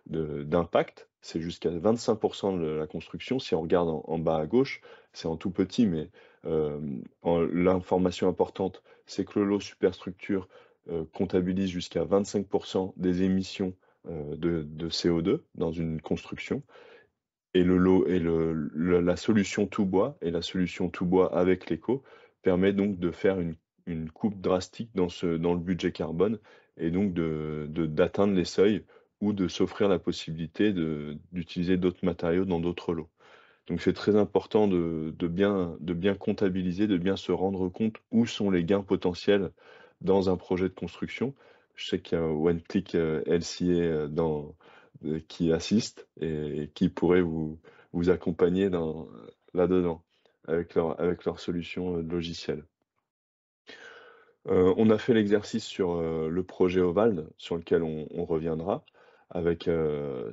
d'impact. C'est jusqu'à 25 de la construction. Si on regarde en bas à gauche, c'est en tout petit, mais l'information importante, c'est que le lot superstructure, comptabilise jusqu'à 25 des émissions, de CO2 dans une construction. Et le lot et la solution tout bois et la solution tout bois avec l'éco permet donc de faire une coupe drastique dans le budget carbone et donc d'atteindre les seuils ou de s'offrir la possibilité d'utiliser d'autres matériaux dans d'autres lots. Donc c'est très important de bien comptabiliser, de bien se rendre compte où sont les gains potentiels dans un projet de construction. Je sais qu'il y a One Click LCA qui assiste et qui pourrait vous accompagner là-dedans avec leur solution de logiciel. On a fait l'exercice sur, le projet Ovald, sur lequel on reviendra, avec,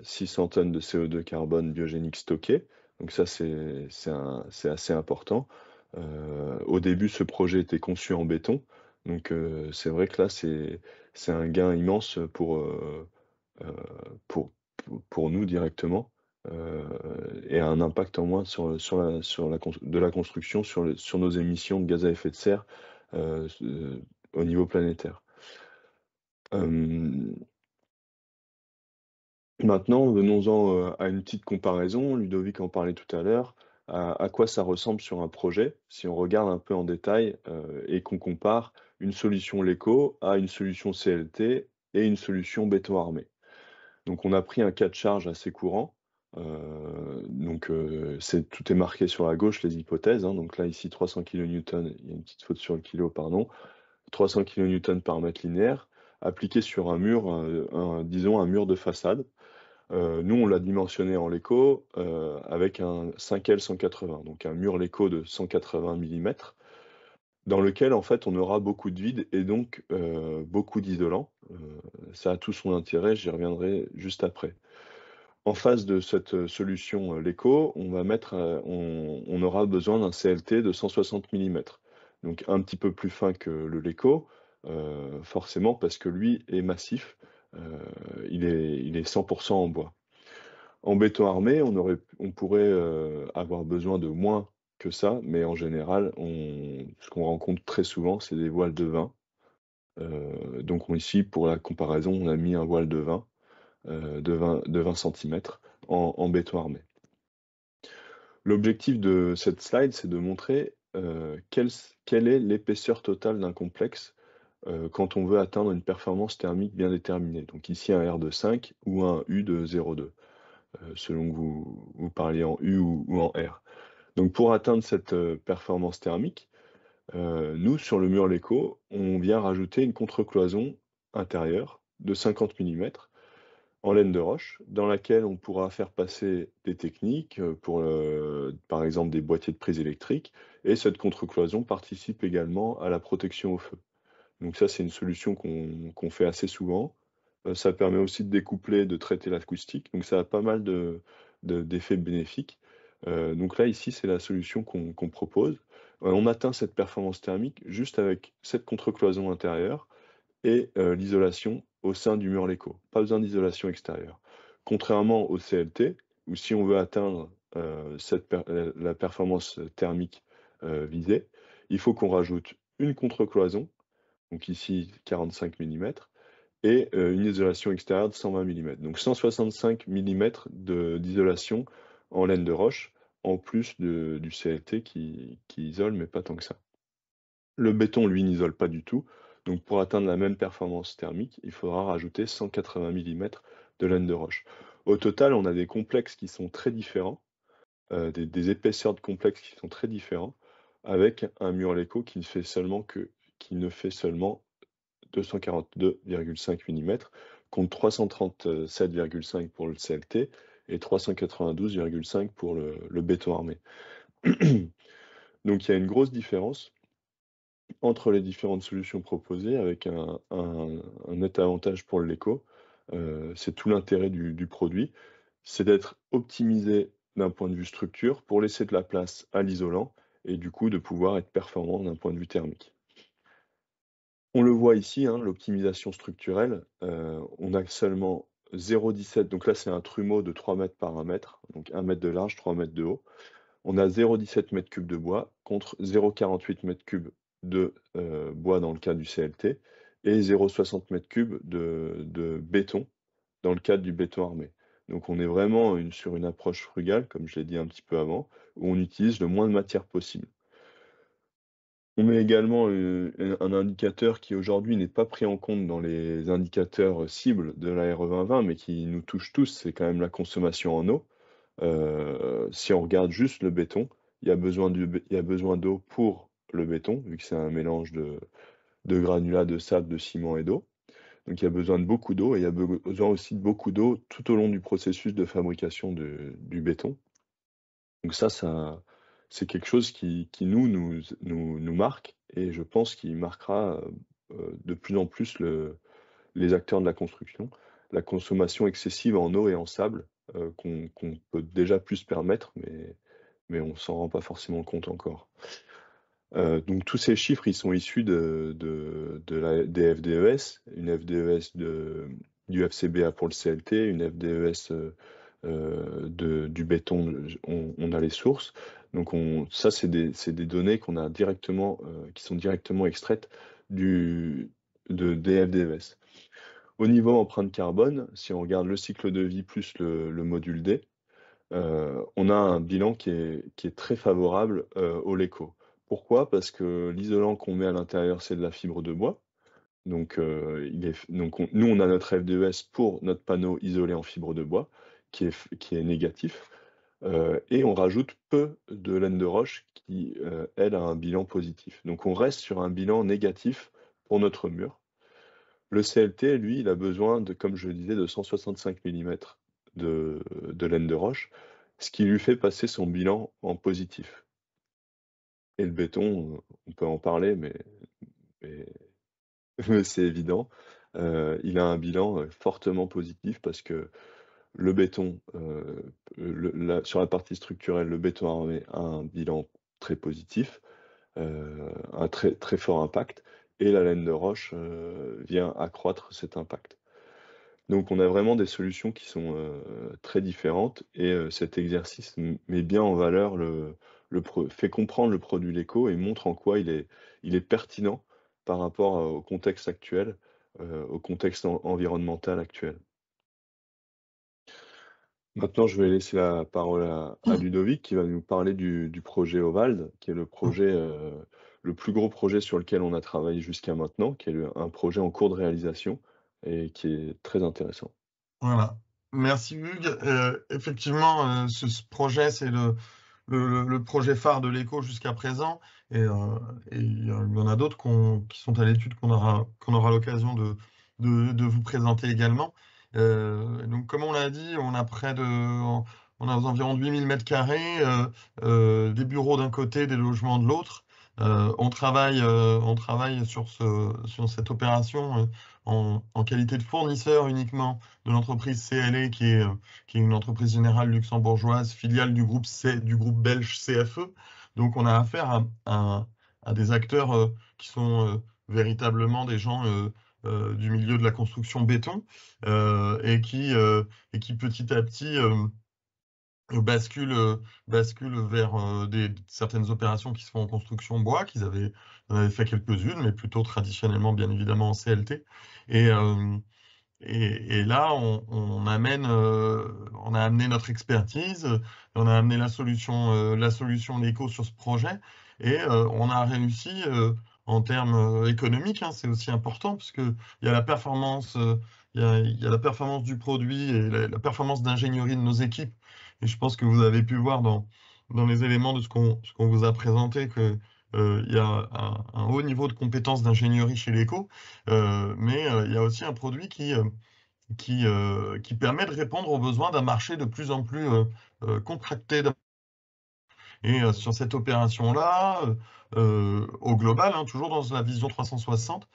600 tonnes de CO2 carbone biogénique stocké. Donc ça, c'est assez important. Au début, ce projet était conçu en béton, c'est vrai que là, c'est un gain immense heu, pour nous directement, heu et un impact en moins de la construction sur nos émissions de gaz à effet de serre, au niveau planétaire. Hem, Maintenant, venons-en, à une petite comparaison. Ludovic en parlait tout à l'heure. À quoi ça ressemble sur un projet, si on regarde un peu en détail, et qu'on compare une solution LECO à une solution CLT et une solution béton armé. On a pris un cas de charge assez courant, tout est marqué sur la gauche, les hypothèses, hein. Donc là, ici 300 kilonewtons, il y a une petite faute sur le kilo, pardon. 300 kilonewtons par mètre linéaire, appliqué sur un mur, disons un mur de façade. Nous, on l'a dimensionné en Leco, avec un 5L 180, donc un mur Leco de 180 millimètres, dans lequel, en fait, on aura beaucoup de vide et donc beaucoup d'isolant. Ça a tout son intérêt, j'y reviendrai juste après. En face de cette, solution, Leco, on aura besoin d'un CLT de 160 millimètres, donc un petit peu plus fin que le Leco, forcément parce que lui est massif, heu, il est 100 en bois. En béton armé, on pourrait, avoir besoin de moins que ça, mais en général, ce qu'on rencontre très souvent, c'est des voiles de 20. Ici, pour la comparaison, on a mis un voile de 20 centimètres en béton armé. L'objectif de cette slide, c'est de montrer, quelle est l'épaisseur totale d'un complexe, quand on veut atteindre une performance thermique bien déterminée. Donc ici un R de 5 ou un U de 0,2, selon que vous parliez en U ou en R. Donc pour atteindre cette, performance thermique, nous sur le mur Léco, on vient rajouter une contrecloison intérieure de 50 millimètres en laine de roche, dans laquelle on pourra faire passer des techniques, pour, par exemple des boîtiers de prise électrique, et cette contrecloison participe également à la protection au feu. Donc ça, c'est une solution qu'on fait assez souvent. Ça permet aussi de découpler, de traiter l'acoustique, donc ça a pas mal d'effets bénéfiques. Donc là, ici, c'est la solution qu'on propose. On atteint cette performance thermique juste avec cette contrecloison intérieure et l'isolation au sein du mur Léco. Pas besoin d'isolation extérieure. Contrairement au CLT, où si on veut atteindre, la performance thermique, visée, il faut qu'on rajoute une contrecloison, donc ici 45 millimètres, et une isolation extérieure de 120 millimètres. Donc 165 millimètres d'isolation en laine de roche, en plus du CLT qui isole, mais pas tant que ça. Le béton, lui, n'isole pas du tout, donc pour atteindre la même performance thermique, il faudra rajouter 180 millimètres de laine de roche. Au total, on a des complexes qui sont très différents, des épaisseurs de complexes qui sont très différents, avec un mur Léco qui ne fait seulement 242,5 millimètres, contre 337,5 pour le CLT et 392,5 pour le béton armé. Donc il y a une grosse différence entre les différentes solutions proposées avec un net avantage pour le Léco. C'est tout l'intérêt du produit, c'est d'être optimisé d'un point de vue structure pour laisser de la place à l'isolant et du coup de pouvoir être performant d'un point de vue thermique. On le voit ici, hein, l'optimisation structurelle, on a seulement 0,17, donc là c'est un trumeau de 3 mètres par 1 mètre, donc 1 mètre de large, 3 mètres de haut. On a 0,17 mètres cubes de bois contre 0,48 mètres cubes de bois dans le cas du CLT et 0,60 mètres cubes de béton dans le cadre du béton armé. Donc on est vraiment sur une approche frugale, comme je l'ai dit un petit peu avant, où on utilise le moins de matière possible. On met également, un indicateur qui aujourd'hui n'est pas pris en compte dans les indicateurs cibles de la RE 2020, mais qui nous touche tous, c'est quand même la consommation en eau. Si on regarde juste le béton, il y a besoin d'eau pour le béton, vu que c'est un mélange de granulats de sable, de ciment et d'eau. Donc il y a besoin de beaucoup d'eau et il y a besoin aussi de beaucoup d'eau tout au long du processus de fabrication du béton. Donc ça c'est quelque chose qui nous marque et je pense qu'il marquera, de plus en plus les acteurs de la construction. La consommation excessive en eau et en sable, qu'on peut déjà plus se permettre, mais on s'en rend pas forcément compte encore. Donc tous ces chiffres, ils sont issus des FDES, une FDES du FCBA pour le CLT, une FDES, du béton, on a les sources. Donc ça, c'est des données qu'on a directement, qui sont directement extraites des FDES. Au niveau empreinte carbone, si on regarde le cycle de vie plus le module D, on a un bilan qui est très favorable, au Léco. Pourquoi? Parce que l'isolant qu'on met à l'intérieur, c'est de la fibre de bois. Donc, nous, on a notre FDES pour notre panneau isolé en fibre de bois, qui est négatif, et on rajoute peu de laine de roche qui, elle, a un bilan positif. Donc on reste sur un bilan négatif pour notre mur. Le CLT, lui, il a besoin de, comme je le disais, de 165 millimètres de laine de roche, ce qui lui fait passer son bilan en positif. Et le béton, on peut en parler, mais mais c'est évident, il a un bilan, fortement positif parce que le béton, sur la partie structurelle, le béton armé a un bilan très positif, un très, très fort impact et la laine de roche, vient accroître cet impact. Donc on a vraiment des solutions qui sont, très différentes et cet exercice met bien en valeur fait comprendre le produit Léco et montre en quoi il est pertinent par rapport, au contexte actuel, au contexte environnemental actuel. Maintenant, je vais laisser la parole à Ludovic qui va nous parler du projet Ovald, qui est le projet, le plus gros projet sur lequel on a travaillé jusqu'à maintenant, qui est un projet en cours de réalisation et qui est très intéressant. Voilà. Merci Hugues. Effectivement, ce projet, c'est le projet phare de l'éco jusqu'à présent. Et il y en a d'autres qui sont à l'étude qu'on aura l'occasion de vous présenter également. Donc, comme on l'a dit, on a environ 8000 mètres carrés, des bureaux d'un côté, des logements de l'autre. On travaille sur cette opération en qualité de fournisseur uniquement de l'entreprise CLE, qui est une entreprise générale luxembourgeoise, filiale du groupe belge CFE. Donc, on a affaire à des acteurs qui sont véritablement des gens du milieu de la construction béton, et qui petit à petit basculent vers certaines opérations qui se font en construction bois, on avait fait quelques-unes, mais plutôt traditionnellement, bien évidemment, en CLT. Et, euh, et là, on a amené notre expertise, on a amené la solution Léco sur ce projet, et on a réussi en termes économiques, hein, c'est aussi important, parce que il y a la performance, il y a la performance du produit et la performance d'ingénierie de nos équipes. Et je pense que vous avez pu voir dans les éléments de ce qu'on vous a présenté que il y a un haut niveau de compétences d'ingénierie chez Léco, mais il y a aussi un produit qui permet de répondre aux besoins d'un marché de plus en plus contracté. Et sur cette opération-là, au global, hein, toujours dans la vision 360,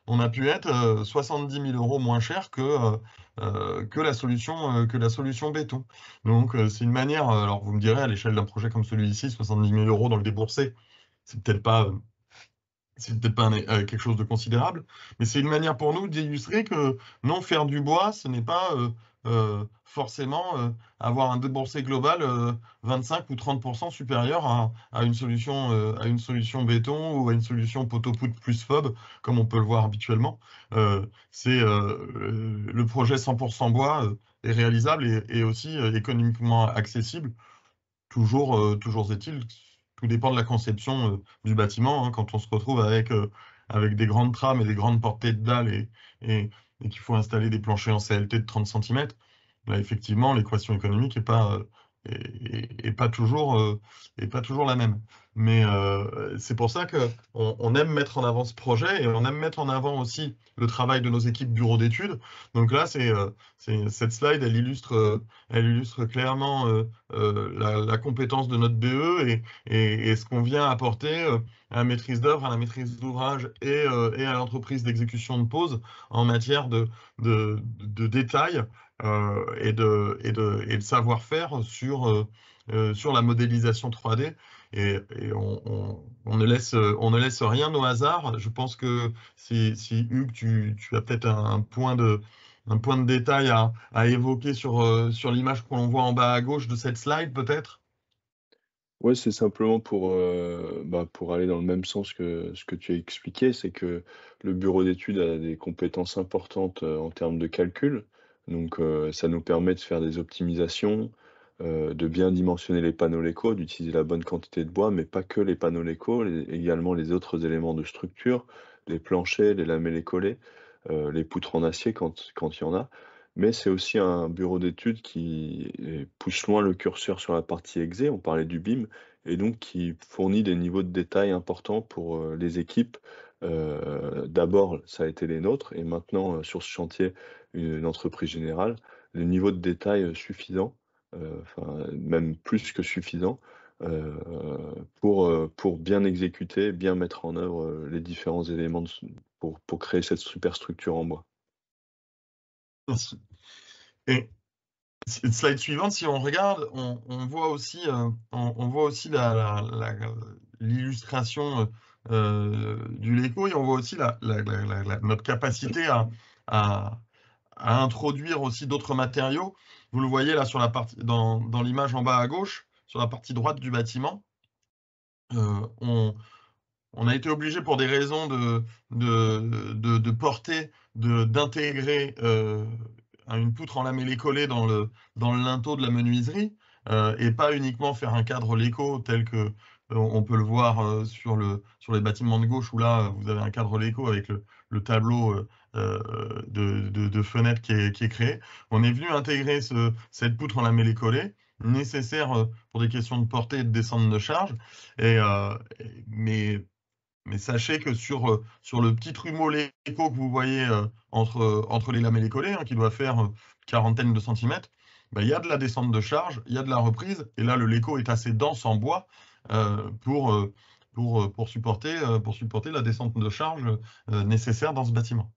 on a pu être 70 000 euros moins cher que la solution béton. Donc, c'est une manière, alors vous me direz, à l'échelle d'un projet comme celui-ci, 70 000 euros dans le déboursé, c'est peut-être pas quelque chose de considérable, mais c'est une manière pour nous d'illustrer que non, faire du bois, ce n'est pas forcément avoir un déboursé global 25 ou 30% supérieur à une solution béton ou à une solution poteau-poutre plus FOB, comme on peut le voir habituellement. Le projet 100% bois est réalisable et aussi économiquement accessible. Toujours est-il, tout dépend de la conception du bâtiment, hein. Quand on se retrouve avec des grandes trames et des grandes portées de dalles et, et qu'il faut installer des planchers en CLT de 30 centimètres, là, effectivement, l'équation économique est pas toujours la même. Mais c'est pour ça qu'on aime mettre en avant ce projet et on aime mettre en avant aussi le travail de nos équipes bureaux d'études. Donc là, cette slide, elle illustre clairement la compétence de notre BE et ce qu'on vient apporter à la maîtrise d'œuvre, à la maîtrise d'ouvrage et à l'entreprise d'exécution de pose en matière de détails et de savoir-faire sur la modélisation 3D. Et on ne laisse rien au hasard. Je pense que si Hugues, tu as peut-être un point de détail à évoquer sur l'image qu'on voit en bas à gauche de cette slide, peut-être? Ouais, c'est simplement pour aller dans le même sens que ce que tu as expliqué, c'est que le bureau d'études a des compétences importantes, en termes de calcul. Donc, ça nous permet de faire des optimisations, de bien dimensionner les panneaux Léco, d'utiliser la bonne quantité de bois, mais pas que les panneaux Léco, également les autres éléments de structure, les planchers, les lamellés collés, les poutres en acier quand il y en a. Mais c'est aussi un bureau d'études qui pousse loin le curseur sur la partie exé, on parlait du BIM, et donc qui fournit des niveaux de détail importants pour, les équipes. D'abord, ça a été les nôtres et maintenant, sur ce chantier, une entreprise générale, le niveau de détail, suffisant, enfin même plus que suffisant, heu, pour bien exécuter, bien mettre en œuvre, les différents éléments pour créer cette superstructure en bois. Merci. Et slide suivante, si on regarde, on voit aussi, on voit aussi l'illustration du Lego et on voit aussi notre capacité à, à introduire aussi d'autres matériaux. Vous le voyez là dans l'image en bas à gauche, sur la partie droite du bâtiment. Euh, on, on a été obligé pour des raisons de portée d'intégrer une poutre en lamellé collé dans le linteau de la menuiserie, et pas uniquement faire un cadre Léco tel que on peut le voir sur les bâtiments de gauche, où là, vous avez un cadre Léco avec le tableau de fenêtres qui est créé. On est venu intégrer cette poutre en lamellé collé, nécessaire pour des questions de portée et de descente de charge. Mais sachez que sur le petit trumeau Léco que vous voyez entre les lamellés collés, hein, qui doit faire quarantaine de centimètres, bah, il y a de la descente de charge, il y a de la reprise, et là le Léco est assez dense en bois pour supporter la descente de charge nécessaire dans ce bâtiment.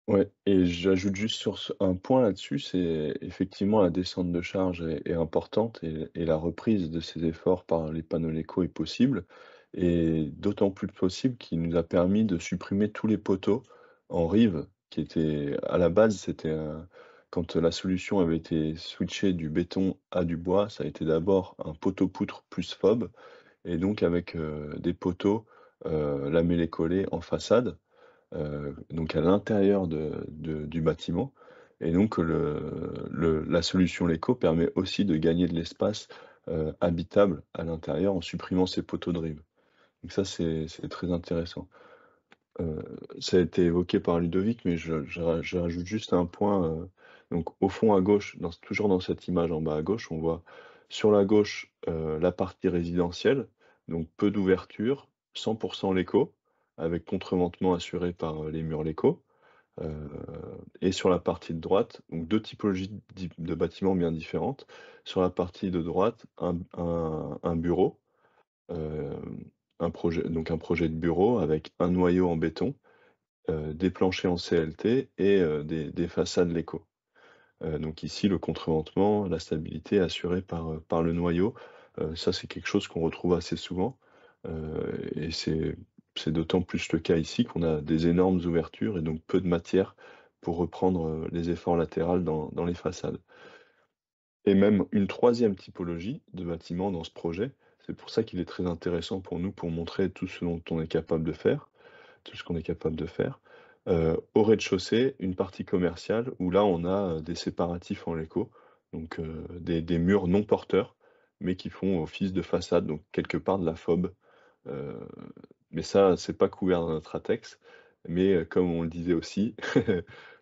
Ouais, et j'ajoute juste sur un point là-dessus, c'est effectivement la descente de charge est importante et la reprise de ces efforts par les panneaux Léco est possible, et d'autant plus possible qu'il nous a permis de supprimer tous les poteaux en rive qui étaient à la base, quand la solution avait été switchée du béton à du bois, ça a été d'abord un poteau-poutre plus FOB, et donc avec des poteaux lamellés collés en façade, donc à l'intérieur du bâtiment, et donc la solution Léco permet aussi de gagner de l'espace habitable à l'intérieur en supprimant ces poteaux de rive. Donc ça, c'est très intéressant. Heu, Ça a été évoqué par Ludovic, mais je rajoute juste un point, donc au fond à gauche, toujours dans cette image en bas à gauche, on voit sur la gauche, la partie résidentielle, donc peu d'ouverture, 100 Léco, avec contreventement assuré par, les murs Léco, heu et sur la partie de droite, donc 2 typologies de bâtiments bien différentes. Sur la partie de droite, un bureau, hem, un projet de bureau avec un noyau en béton, des planchers en CLT et des façades Léco. Donc ici, le contreventement, la stabilité est assurée par le noyau. Ça, c'est quelque chose qu'on retrouve assez souvent, et c'est d'autant plus le cas ici qu'on a des énormes ouvertures et donc peu de matière pour reprendre, les efforts latérales dans les façades. Et même une troisième typologie de bâtiment dans ce projet, c'est pour ça qu'il est très intéressant pour nous, pour montrer tout ce dont on est capable de faire, tout ce qu'on est capable de faire. Au rez-de-chaussée, une partie commerciale où là, on a, des séparatifs en Léco, donc des murs non porteurs, mais qui font office de façade, donc quelque part de la FOB. Heu, mais ça, c'est pas couvert dans notre ATEX, mais comme on le disait aussi,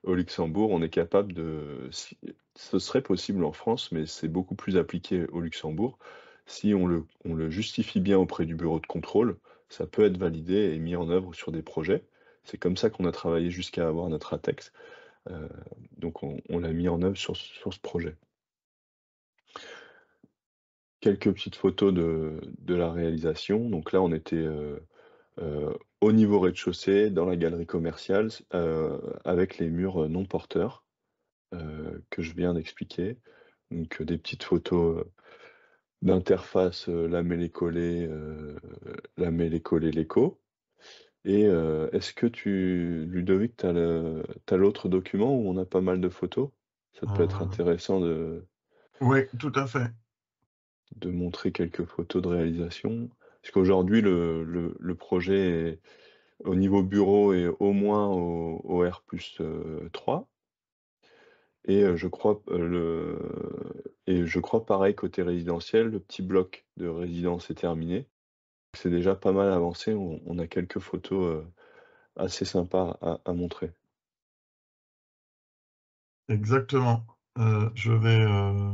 au Luxembourg, on est capable si ce serait possible en France, mais c'est beaucoup plus appliqué au Luxembourg. Si on le justifie bien auprès du bureau de contrôle, ça peut être validé et mis en œuvre sur des projets. C'est comme ça qu'on a travaillé jusqu'à avoir notre ATEX, heu, donc on l'a mis en œuvre sur ce projet. Quelques petites photos de la réalisation. Donc là, on était, au niveau rez-de-chaussée, dans la galerie commerciale, avec les murs, non porteurs, que je viens d'expliquer. Donc, des petites photos, d'interface, lamellé-collé Léco. Et est-ce que Ludovic, tu l'autre document où on a pas mal de photos? Ça peut être Euh, intéressant oui, tout à fait. de montrer quelques photos de réalisation. Parce qu'aujourd'hui, le projet est au niveau bureau est au moins au R+3, et je crois pareil côté résidentiel, le petit bloc de résidence est terminé. C'est déjà pas mal avancé, on a quelques photos, assez sympas à montrer. Exactement. Euh, je vais, euh,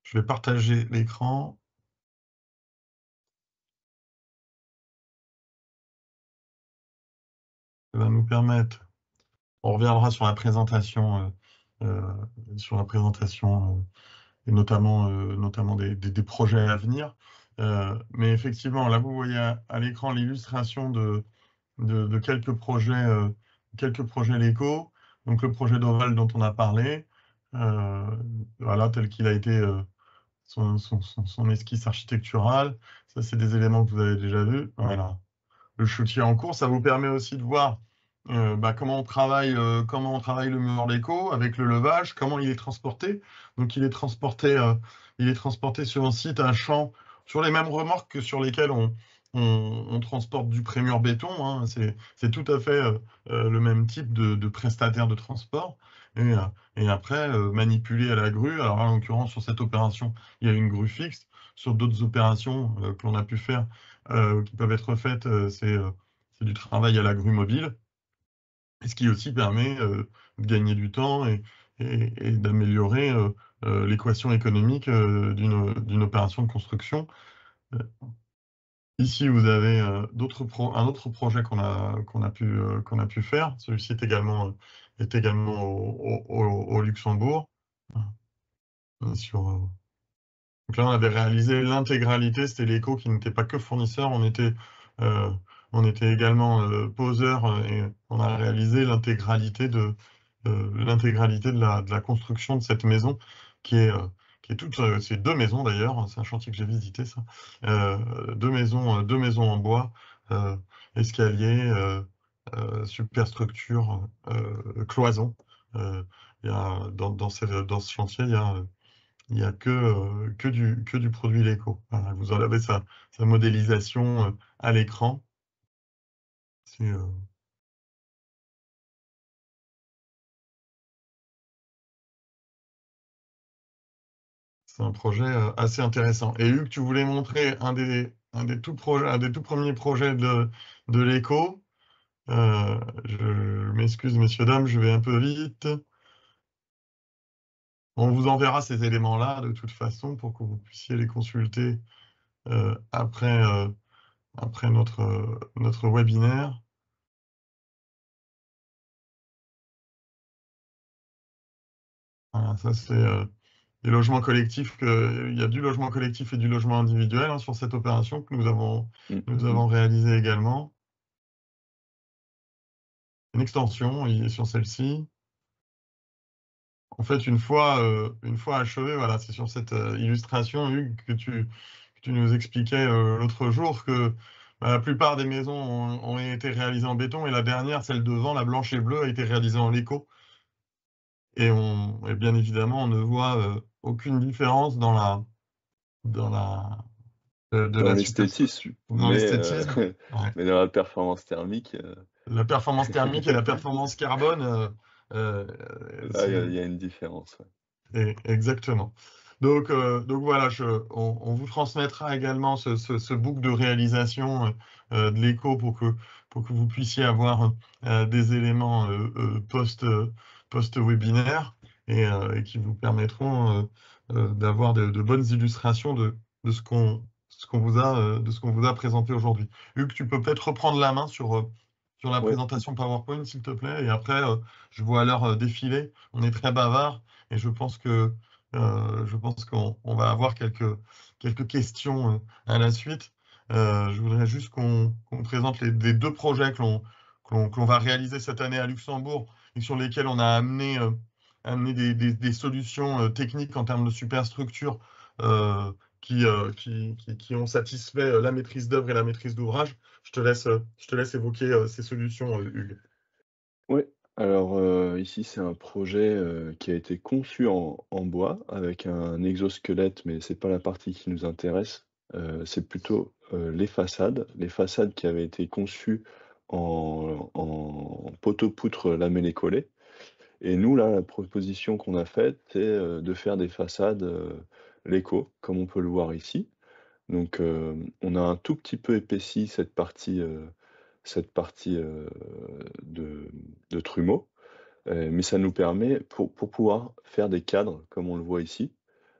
je vais partager l'écran. Ça va nous permettre. On reviendra sur la présentation et notamment des projets à venir. Mais effectivement, là, vous voyez à l'écran l'illustration de quelques projets Lego. Donc, le projet d'Oval dont on a parlé, voilà, tel qu'il a été son esquisse architecturale. Ça, c'est des éléments que vous avez déjà vus. Voilà. Le chantier en cours, ça vous permet aussi de voir comment on travaille le mur Lego avec le levage, comment il est transporté. Donc, il est transporté sur un site, un champ, sur les mêmes remorques que sur lesquelles on transporte du prémur béton, hein. C'est tout à fait le même type de prestataire de transport. et après manipuler à la grue. Alors, en l'occurrence, sur cette opération, il y a une grue fixe. Sur d'autres opérations que l'on a pu faire, qui peuvent être faites, c'est du travail à la grue mobile, et ce qui aussi permet de gagner du temps et d'améliorer l'équation économique d'une opération de construction. Ici, vous avez un autre projet qu'on a pu faire. Celui-ci est également au Luxembourg. Donc là, on avait réalisé l'intégralité. C'était l'éco qui n'était pas que fournisseur. Euh, on était également poseur et on a réalisé l'intégralité de la construction de cette maison qui est, qui est toute, c'est 2 maisons d'ailleurs. C'est un chantier que j'ai visité, ça. 2 maisons en bois, euh, escalier, superstructure, cloison. Euh, dans ce chantier, il y a que du produit Lego. Voilà, vous en avez sa modélisation à l'écran. C'est un projet assez intéressant. Et Hugues, tu voulais montrer un des tout premiers projets de l'éco. Je m'excuse, messieurs, dames, je vais un peu vite. On vous enverra ces éléments-là de toute façon pour que vous puissiez les consulter après notre webinaire. Voilà, ça c'est des logements collectifs. Il y a du logement collectif et du logement individuel sur cette opération que nous avons réalisé également. Une extension sur celle-ci. En fait, une fois achevé, voilà, c'est sur cette illustration, Hugues, que tu nous expliquais l'autre jour que la plupart des maisons ont été réalisées en béton et la dernière, celle devant, la blanche et bleue, a été réalisée en Léco. Et bien évidemment, on ne voit aucune différence dans Dans la l'esthétisme, dans l'esthétisme. Ouais. mais dans la performance thermique, La performance thermique et la performance carbone, là, il y a une différence. Ouais. exactement. Donc voilà, on vous transmettra également ce book de réalisation de l'éco pour que vous puissiez avoir des éléments post-webinaire et qui vous permettront d'avoir de bonnes illustrations de ce qu'on vous a présenté aujourd'hui. Hugues, tu peux peut-être reprendre la main sur la Ouais. présentation PowerPoint, s'il te plaît, et après, je vois l'heure défiler. On est très bavard et je pense qu'on va avoir quelques questions à la suite. Je voudrais juste qu'on présente les 2 projets que l'on va réaliser cette année à Luxembourg et sur lesquels on a amené des solutions techniques en termes de superstructure qui ont satisfait la maîtrise d'œuvre et la maîtrise d'ouvrage. Je te laisse évoquer ces solutions, Hugues. Ouais. Alors, ici, c'est un projet, qui a été conçu en bois avec un exosquelette, mais c'est pas la partie qui nous intéresse. C'est plutôt, les façades. Les façades qui avaient été conçues en poteau-poutre lamellé collé. Et nous, là, la proposition qu'on a faite, c'est, de faire des façades, Léco, comme on peut le voir ici. Donc, on a un tout petit peu épaissi cette partie, de trumeau, mais ça nous permet pour pouvoir faire des cadres comme on le voit ici.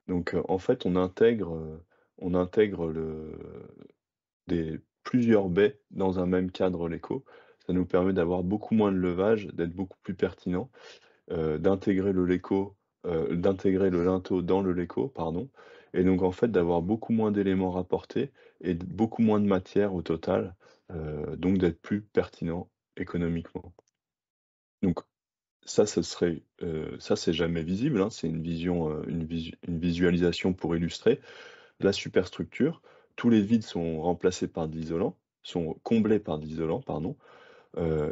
Donc, en fait, on intègre plusieurs baies dans un même cadre Léco. Ça nous permet d'avoir beaucoup moins de levage, d'être beaucoup plus pertinent, d'intégrer le linteau dans le Léco, pardon, et donc en fait d'avoir beaucoup moins d'éléments rapportés et beaucoup moins de matière au total, donc d'être plus pertinent économiquement. Donc ça, ça c'est jamais visible, hein, c'est une vision, une visualisation pour illustrer. La superstructure, tous les vides sont remplacés par de l'isolant, sont comblés par de l'isolant, pardon.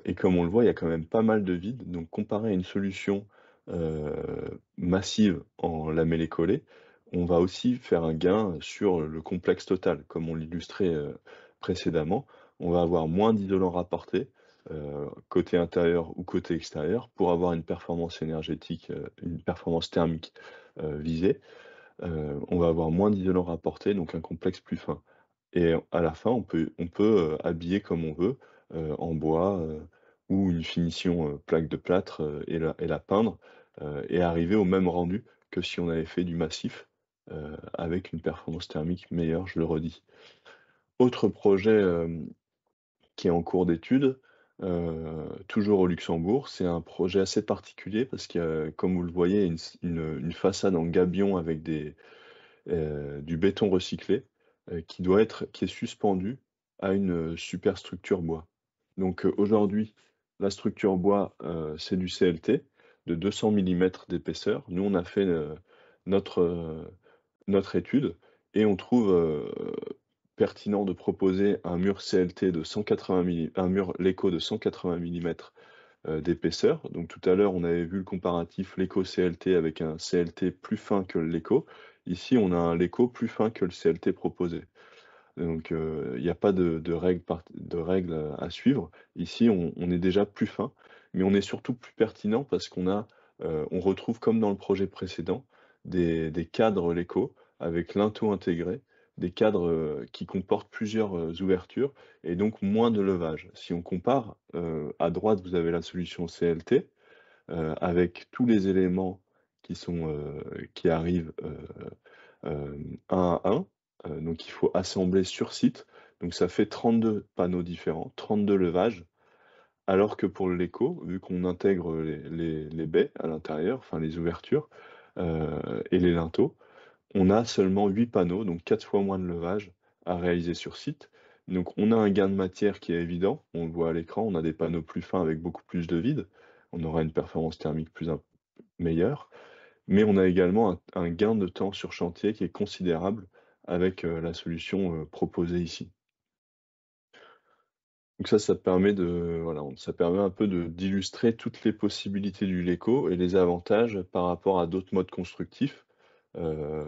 Et comme on le voit, il y a quand même pas mal de vide. Donc comparé à une solution, massive en lamellé collé, on va aussi faire un gain sur le complexe total. Comme on l'illustrait, précédemment, on va avoir moins d'isolant rapporté, côté intérieur ou côté extérieur, pour avoir une performance énergétique, une performance thermique, visée. On va avoir moins d'isolants rapportés, donc un complexe plus fin. Et à la fin, on peut habiller comme on veut, en bois, ou une finition, plaque de plâtre, et la peindre, et arriver au même rendu que si on avait fait du massif, avec une performance thermique meilleure, je le redis. Autre projet, qui est en cours d'étude, toujours au Luxembourg. C'est un projet assez particulier parce que, comme vous le voyez, une façade en gabion avec du béton recyclé, qui est suspendu à une, superstructure bois. Donc, aujourd'hui, la structure bois, c'est du CLT de 200 millimètres d'épaisseur. Nous, on a fait, notre, notre étude, et on trouve, pertinent de proposer un mur CLT de 180 un mur Leco de 180 millimètres d'épaisseur. Donc tout à l'heure, on avait vu le comparatif Leco CLT avec un CLT plus fin que le Leco. Ici, on a un Leco plus fin que le CLT proposé. Donc il n'y a pas de règles à suivre. Ici, on est déjà plus fin, mais on est surtout plus pertinent parce on retrouve, comme dans le projet précédent, des cadres Leco avec linteau intégré, des cadres, qui comportent plusieurs, ouvertures, et donc moins de levage. Si on compare, à droite, vous avez la solution CLT, avec tous les éléments qui arrivent, un à un, donc il faut assembler sur site. Donc ça fait 32 panneaux différents, 32 levages, alors que pour l'éco, vu qu'on intègre les baies à l'intérieur, enfin les ouvertures, et les linteaux, on a seulement 8 panneaux, donc 4 fois moins de levage à réaliser sur site. Donc on a un gain de matière qui est évident, on le voit à l'écran, on a des panneaux plus fins avec beaucoup plus de vide, on aura une performance thermique meilleure, mais on a également un gain de temps sur chantier qui est considérable avec, la solution, proposée ici. Donc ça permet ça permet un peu d'illustrer toutes les possibilités du Leco et les avantages par rapport à d'autres modes constructifs, heu,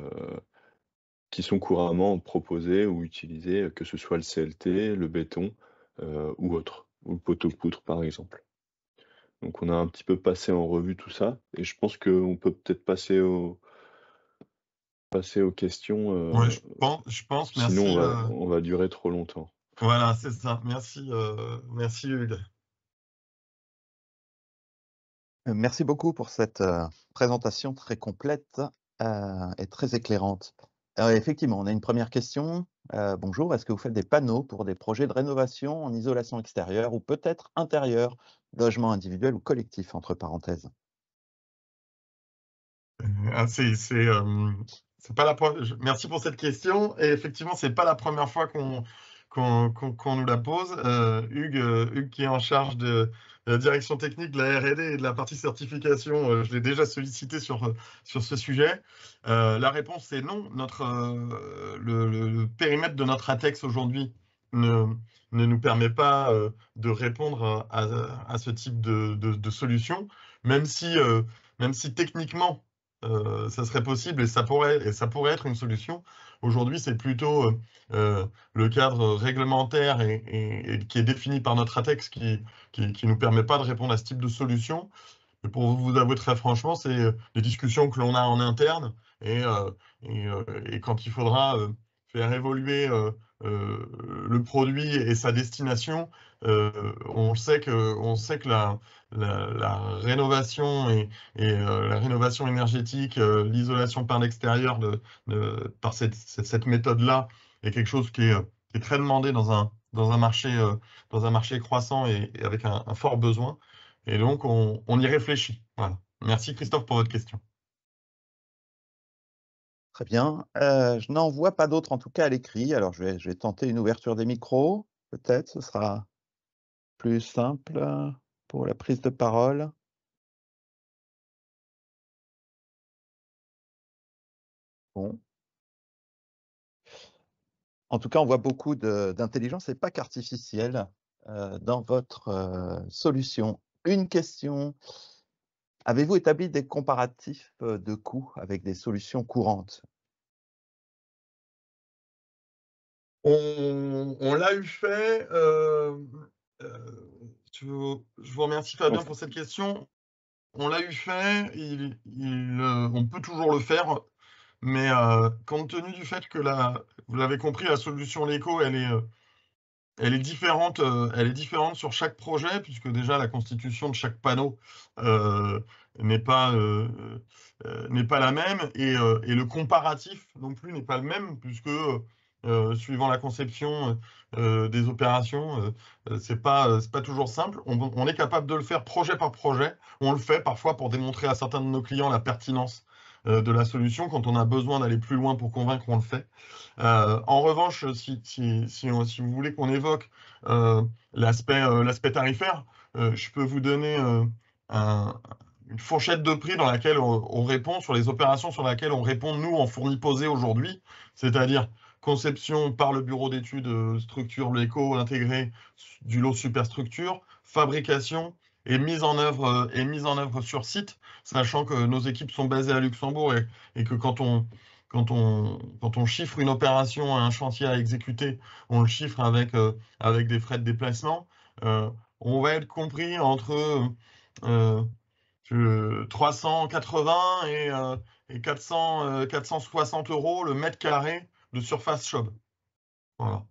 qui sont couramment proposés ou utilisés, que ce soit le CLT, le béton, ou autre, ou le poteau-poutre par exemple. Donc on a un petit peu passé en revue tout ça, et je pense qu'on peut peut-être passer aux questions, Ouais, je pense, sinon merci. on va durer trop longtemps. Voilà, c'est ça. Merci, merci Hugues. Merci beaucoup pour cette, présentation très complète, et très éclairante. Effectivement, on a une première question. Bonjour, est-ce que vous faites des panneaux pour des projets de rénovation en isolation extérieure ou peut-être intérieure, logement individuel ou collectif, entre parenthèses? Ah, c'est pas la merci pour cette question, et effectivement, c'est pas la première fois qu'on nous la pose. Hugues qui est en charge de la direction technique, de la R&D et de la partie certification, je l'ai déjà sollicité sur ce sujet. La réponse, c'est non. Le périmètre de notre ATEX aujourd'hui ne ne nous permet pas, de répondre à ce type de solution, même si techniquement, ça serait possible, et ça pourrait être une solution. Aujourd'hui, c'est plutôt le cadre réglementaire et qui est défini par notre ATEX qui nous permet pas de répondre à ce type de solution. Et pour vous avouer très franchement, c'est des discussions que l'on a en interne, et quand il faudra faire évoluer le produit et sa destination, on sait que la rénovation et la rénovation énergétique, l'isolation par l'extérieur par cette méthode-là est quelque chose qui est très demandé dans un marché croissant et avec un fort besoin. Et donc, on y réfléchit. Voilà. Merci Christophe pour votre question. Très bien. Je n'en vois pas d'autres, en tout cas à l'écrit. Alors je vais tenter une ouverture des micros, peut-être, ce sera plus simple, pour la prise de parole. Bon. En tout cas, on voit beaucoup d'intelligence et pas qu'artificielle, dans votre, solution. Une question: avez-vous établi des comparatifs, de coûts avec des solutions courantes? On l'a eu fait Je vous remercie Fabien pour cette question. On l'a eu fait, on peut toujours le faire, mais compte tenu du fait que vous l'avez compris, la solution LECO, elle est différente sur chaque projet, puisque déjà la constitution de chaque panneau n'est pas la même, et le comparatif non plus n'est pas le même, puisque suivant la conception des opérations, c'est pas toujours simple. On est capable de le faire projet par projet. On le fait parfois pour démontrer à certains de nos clients la pertinence de la solution. Quand on a besoin d'aller plus loin pour convaincre, on le fait. En revanche, si vous voulez qu'on évoque l'aspect tarifaire, je peux vous donner une fourchette de prix dans laquelle on répond, sur les opérations sur lesquelles on répond, nous, en fourni posé aujourd'hui, c'est-à-dire conception par le bureau d'études structure LECO intégrée du lot superstructure, fabrication et mise en œuvre sur site, sachant que nos équipes sont basées à Luxembourg et que quand on chiffre une opération, un chantier à exécuter, on le chiffre avec des frais de déplacement, on va être compris entre 380 et 460 € le mètre carré de surface shop. Voilà.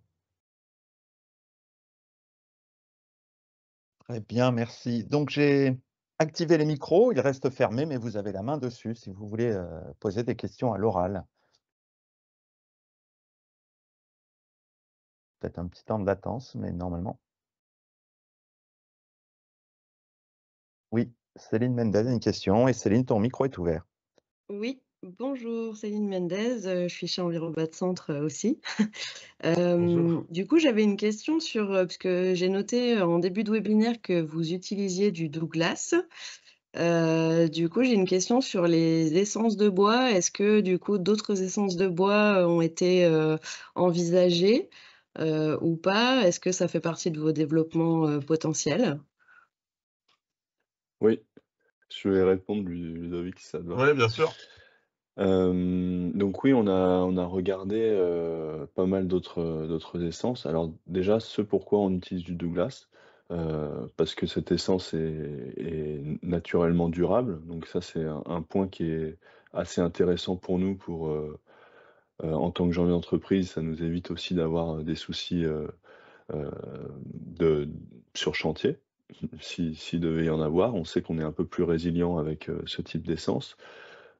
Très bien, merci. Donc j'ai activé les micros, ils restent fermés, mais vous avez la main dessus si vous voulez poser des questions à l'oral. Peut-être un petit temps de latence, mais normalement. Oui, Céline Mendez a une question. Et Céline, ton micro est ouvert. Oui, bonjour Céline Mendez, je suis chez Envirobat Centre aussi. Bonjour. Du coup, j'avais une question sur, parce que j'ai noté en début de webinaire que vous utilisiez du Douglas. Du coup, j'ai une question sur les essences de bois. Est-ce que du coup, d'autres essences de bois ont été envisagées ou pas? Est-ce que ça fait partie de vos développements potentiels? Oui, je vais répondre, Ludovic, si ça te va. Oui, bien sûr. Donc oui, on a regardé pas mal d'autres essences. Alors déjà, ce pourquoi on utilise du Douglas, parce que cette essence est naturellement durable. Donc ça, c'est un point qui est assez intéressant pour nous en tant que janvier d'entreprise. Ça nous évite aussi d'avoir des soucis euh, sur chantier, s'il devait y en avoir. On sait qu'on est un peu plus résilient avec ce type d'essence.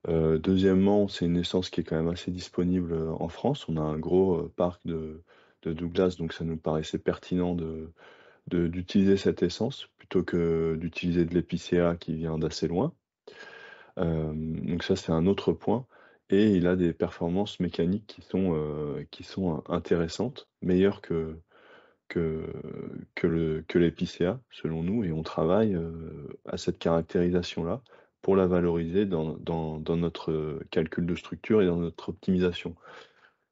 Deuxièmement, c'est une essence qui est quand même assez disponible en France. On a un gros parc de Douglas, donc ça nous paraissait pertinent d'utiliser cette essence plutôt que d'utiliser de l'épicéa qui vient d'assez loin. Donc ça, c'est un autre point. Et il a des performances mécaniques qui sont intéressantes, meilleures que l'épicéa, selon nous, et on travaille à cette caractérisation-là pour la valoriser dans notre calcul de structure et dans notre optimisation.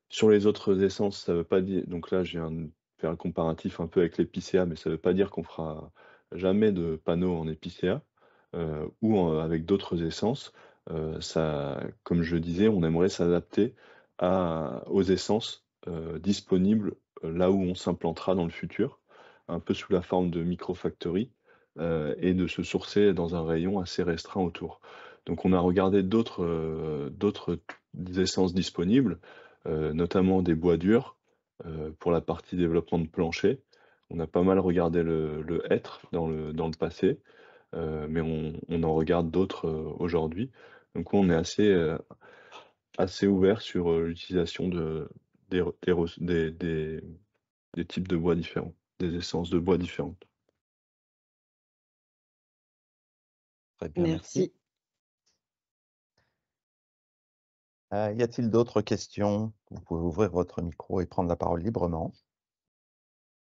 Sur les autres essences, ça veut pas dire, donc là, je viens de faire un comparatif un peu avec l'épicéa, mais ça veut pas dire qu'on fera jamais de panneaux en épicéa avec d'autres essences. Comme je le disais, on aimerait s'adapter aux essences disponibles là où on s'implantera dans le futur, un peu sous la forme de microfactory, et de se sourcer dans un rayon assez restreint autour. Donc on a regardé d'autres essences disponibles, notamment des bois durs pour la partie développement de plancher. On a pas mal regardé le hêtre dans le passé, mais on en regarde d'autres aujourd'hui. Donc on est assez ouvert sur l'utilisation des types de bois différents, des essences de bois différentes. Très bien, merci. Merci. Y a-t-il d'autres questions? Vous pouvez ouvrir votre micro et prendre la parole librement.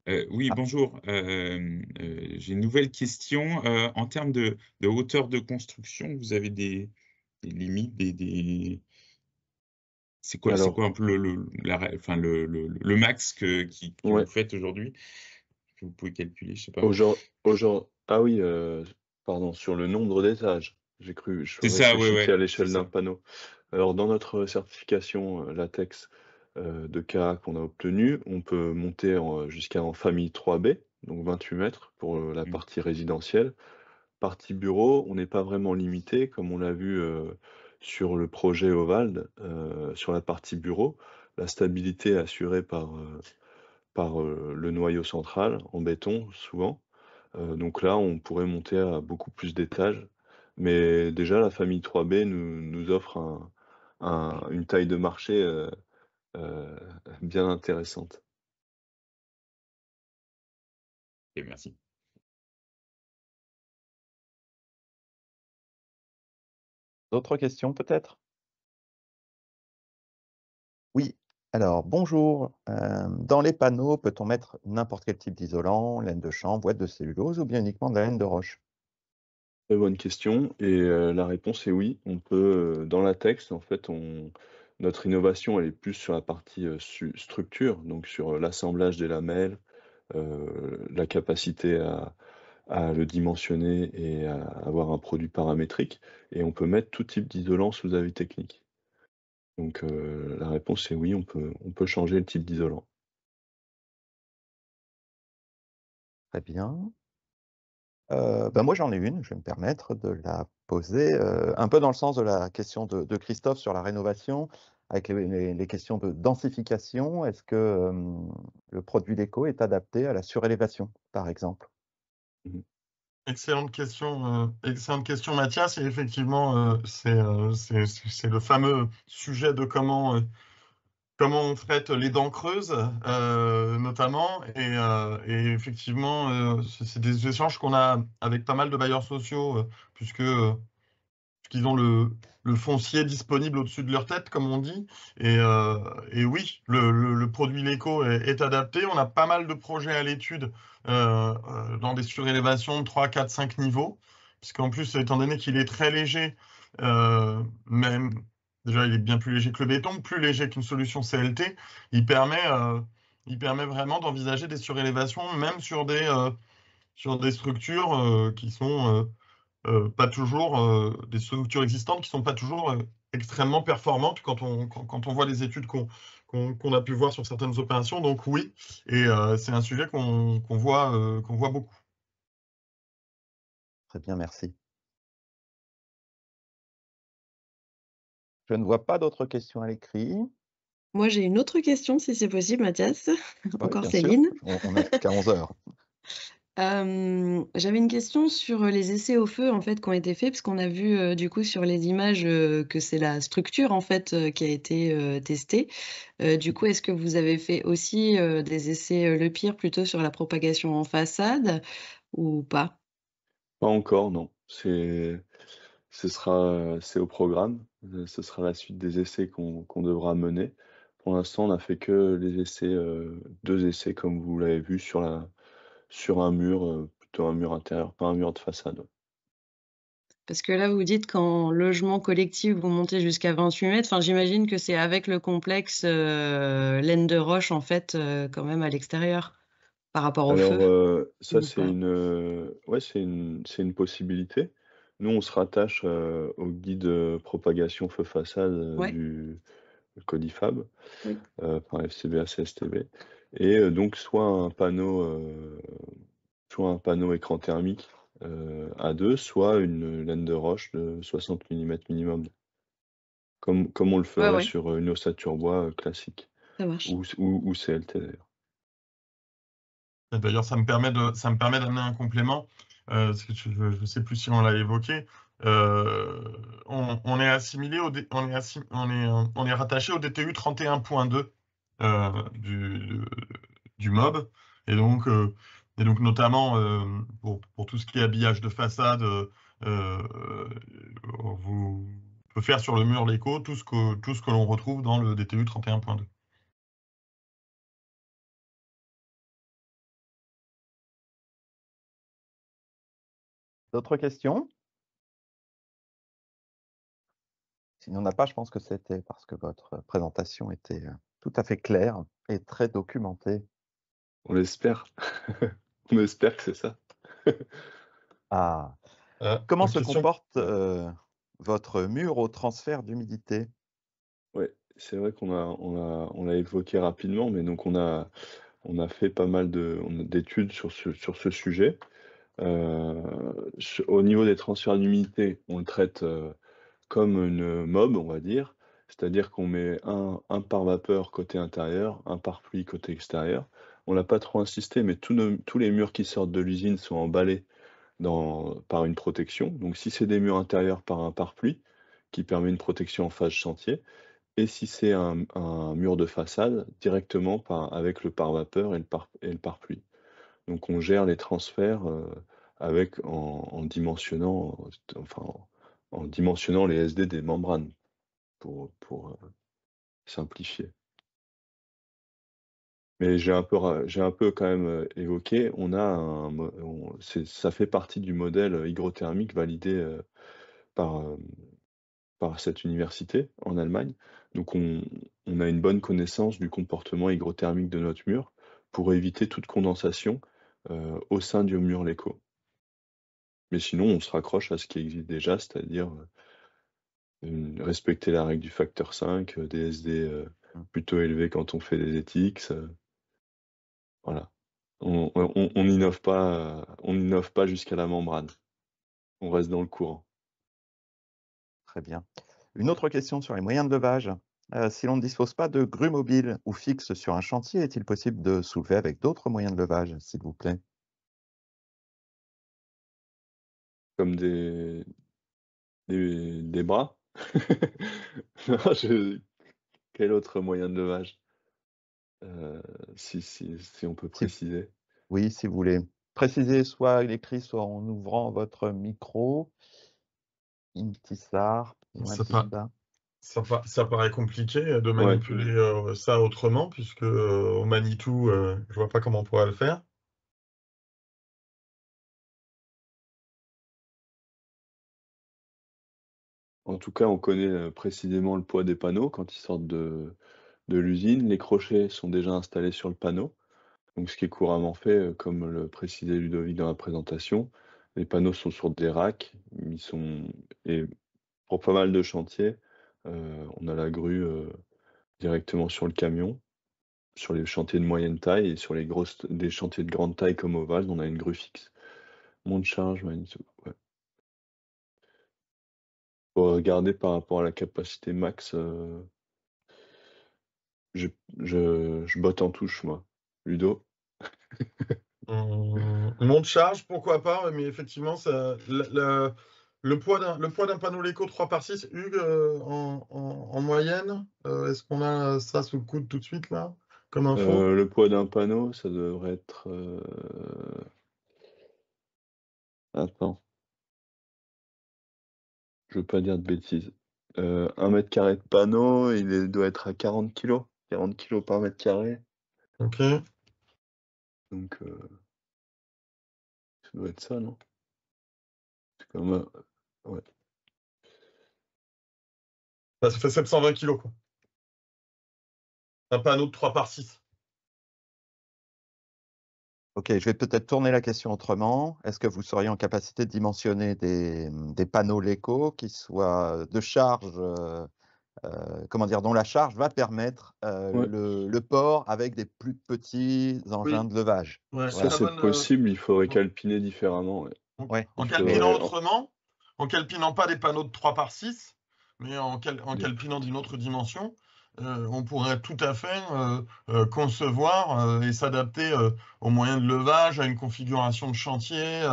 Oui, bonjour. J'ai une nouvelle question. En termes de hauteur de construction, vous avez des limites, c'est quoi un peu le max que Ouais. vous faites aujourd'hui, que vous pouvez calculer, je sais pas. Ah oui, pardon, sur le nombre d'étages. Je C'est ça, réfléchissais à l'échelle c'est d'un ça. panneau. Alors dans notre certification latex de CAA qu'on a obtenue, on peut monter jusqu'à en famille 3B, donc 28 mètres pour la Mmh. partie résidentielle. Partie bureau, on n'est pas vraiment limité, comme on l'a vu sur le projet Ovald, sur la partie bureau. La stabilité est assurée par le noyau central en béton, souvent. Donc là, on pourrait monter à beaucoup plus d'étages. Mais déjà, la famille 3B nous offre une taille de marché euh, bien intéressante. Et merci. D'autres questions peut-être? Oui. Alors, bonjour. Dans les panneaux, peut-on mettre n'importe quel type d'isolant, laine de chanvre, boîte de cellulose ou bien uniquement de la laine de roche? Très bonne question et la réponse est oui. On peut, dans la texte, en fait, notre innovation, elle est plus sur la partie, structure, donc sur, l'assemblage des lamelles, la capacité à le dimensionner et à avoir un produit paramétrique et on peut mettre tout type d'isolant sous avis technique. Donc la réponse est oui, on peut changer le type d'isolant. Très bien. Ben moi, j'en ai une, je vais me permettre de la poser, un peu dans le sens de la question de Christophe sur la rénovation, avec les questions de densification. Est-ce que, le produit Leco est adapté à la surélévation, par exemple? Mmh. Excellente question, Mathias. Et effectivement, c'est le fameux sujet de comment on traite les dents creuses, notamment. Et effectivement, c'est des échanges qu'on a avec pas mal de bailleurs sociaux, puisque qu'ils ont le foncier disponible au-dessus de leur tête, comme on dit. Et oui, le produit Leco est adapté. On a pas mal de projets à l'étude dans des surélévations de 3, 4, 5 niveaux, puisqu'en plus, étant donné qu'il est très léger, même déjà, il est bien plus léger que le béton, plus léger qu'une solution CLT, il permet vraiment d'envisager des surélévations, même sur des structures qui sont pas toujours des structures existantes qui sont pas toujours extrêmement performantes quand on voit les études qu'on a pu voir sur certaines opérations. Donc oui, et c'est un sujet qu'on voit beaucoup. Très bien, merci. Je ne vois pas d'autres questions à l'écrit. Moi, j'ai une autre question, si c'est possible, Mathias. Oui, Encore bien sûr, Céline. on a jusqu'à 11h. J'avais une question sur les essais au feu en fait qui ont été faits, parce qu'on a vu du coup sur les images que c'est la structure en fait qui a été testée. Du coup, est-ce que vous avez fait aussi des essais Le Pire plutôt sur la propagation en façade ou pas? Pas encore, non. C'est au programme. Ce sera la suite des essais qu'on devra mener. Pour l'instant, on n'a fait que les essais, 2 essais comme vous l'avez vu sur un mur, plutôt un mur intérieur, pas un mur de façade. Parce que là, vous dites qu'en logement collectif, vous montez jusqu'à 28 mètres. Enfin, j'imagine que c'est avec le complexe laine de roche en fait quand même à l'extérieur par rapport au Alors, feu ça ou c'est pas? ouais, c'est une possibilité. Nous, on se rattache, au guide, propagation feu façade, Ouais, du Codifab, oui. par FCBA CSTB et donc soit un panneau écran thermique, à 2, soit une laine de roche de 60 millimètres minimum, comme on le Ouais, ferait ouais, sur, une ossature bois, classique ça marche. ou CLT d'ailleurs. Et d'ailleurs, ça me permet d'amener un complément, parce que je ne sais plus si on l'a évoqué. On est assimilé on est rattaché au DTU 31.2 du MOB. Et donc notamment pour tout ce qui est habillage de façade, vous peut faire sur le mur Leco tout ce que l'on retrouve dans le DTU 31.2. D'autres questions? S'il n'y en a pas, je pense que c'était parce que votre présentation était, tout à fait claire et très documentée. On l'espère. On espère que c'est ça. Ah! Comment Une se question. comporte, votre mur au transfert d'humidité? Ouais, c'est vrai qu'on l'a évoqué rapidement, mais donc on a on a fait pas mal d'études sur ce sujet. Au niveau des transferts d'humidité, on le traite comme une mob, on va dire. C'est-à-dire qu'on met un pare-vapeur côté intérieur, un pare-pluie côté extérieur. On n'a pas trop insisté, mais tous les murs qui sortent de l'usine sont emballés par une protection. Donc si c'est des murs intérieurs, par un pare-pluie qui permet une protection en phase chantier. Et si c'est un mur de façade, directement avec le pare-vapeur et le pare-pluie. Donc on gère les transferts en dimensionnant, en dimensionnant les SD des membranes pour simplifier. Mais j'ai un peu quand même évoqué, ça fait partie du modèle hygrothermique validé par cette université en Allemagne. Donc on a une bonne connaissance du comportement hygrothermique de notre mur pour éviter toute condensation au sein du mur Leco. Mais sinon, on se raccroche à ce qui existe déjà, c'est-à-dire respecter la règle du facteur 5, des SD plutôt élevés quand on fait des ETX. Voilà. On n'innove pas jusqu'à la membrane. On reste dans le courant. Très bien. Une autre question sur les moyens de levage. Si l'on ne dispose pas de grue mobile ou fixe sur un chantier, est-il possible de soulever avec d'autres moyens de levage, s'il vous plaît? Comme des bras? Non, quel autre moyen de levage? Si on peut Si- préciser. Oui, si vous voulez préciser, soit à l'écrit, soit en ouvrant votre micro. Intissar ou Ça, pa- Intissa. ça paraît compliqué de Ouais. manipuler ça autrement, puisque au Manitou, je vois pas comment on pourrait le faire. En tout cas, on connaît précisément le poids des panneaux quand ils sortent de l'usine. Les crochets sont déjà installés sur le panneau. Donc ce qui est couramment fait, comme le précisait Ludovic dans la présentation, les panneaux sont sur des racks. Et pour pas mal de chantiers, on a la grue directement sur le camion. Sur les chantiers de moyenne taille et sur des chantiers de grande taille comme Oval, on a une grue fixe. Monte charge, Manitou, ouais. Faut regarder par rapport à la capacité max. Je botte en touche, moi. Ludo? Monte charge, pourquoi pas, mais effectivement, le poids d'un panneau Leco 3x6, Hugues, en moyenne, est-ce qu'on a ça sous le coude tout de suite là, comme info? Le poids d'un panneau, ça devrait être. Attends. Je veux pas dire de bêtises. 1 mètre carré de panneau, doit être à 40 kg. 40 kg par mètre carré. Ok. Donc, ça doit être ça, non? C'est comme. Ouais. Ça fait 720 kg, quoi. Un panneau de 3x6. Ok, je vais peut-être tourner la question autrement. Est-ce que vous seriez en capacité de dimensionner des panneaux Leco qui soient de charge, comment dire, dont la charge va permettre Ouais. le port avec des plus petits engins Oui. de levage? Ouais, Ça, très c'est bonne. possible, il faudrait calpiner différemment. Ouais. Ouais. En Il calpinant faudrait. autrement, en calpinant pas des panneaux de 3x6, mais en Des- calpinant d'une autre dimension, on pourrait tout à fait concevoir et s'adapter aux moyens de levage, à une configuration de chantier.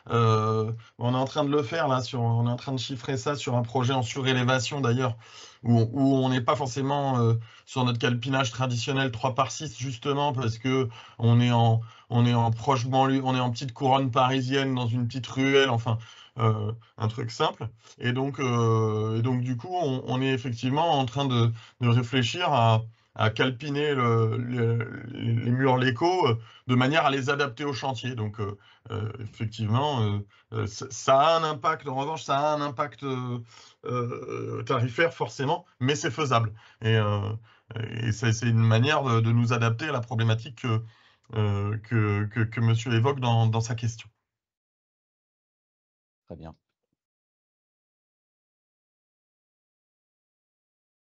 On est en train de le faire là, on est en train de chiffrer ça sur un projet en surélévation d'ailleurs, où on n'est pas forcément sur notre calpinage traditionnel 3x6 justement parce que on est en proche banlieue, on est en petite couronne parisienne dans une petite ruelle, enfin un truc simple. Et donc du coup, on est effectivement en train de réfléchir à calpiner les murs Leco de manière à les adapter au chantier. Donc effectivement, ça a un impact. En revanche, ça a un impact tarifaire forcément, mais c'est faisable. Et c'est une manière de nous adapter à la problématique que monsieur évoque dans sa question. Très bien.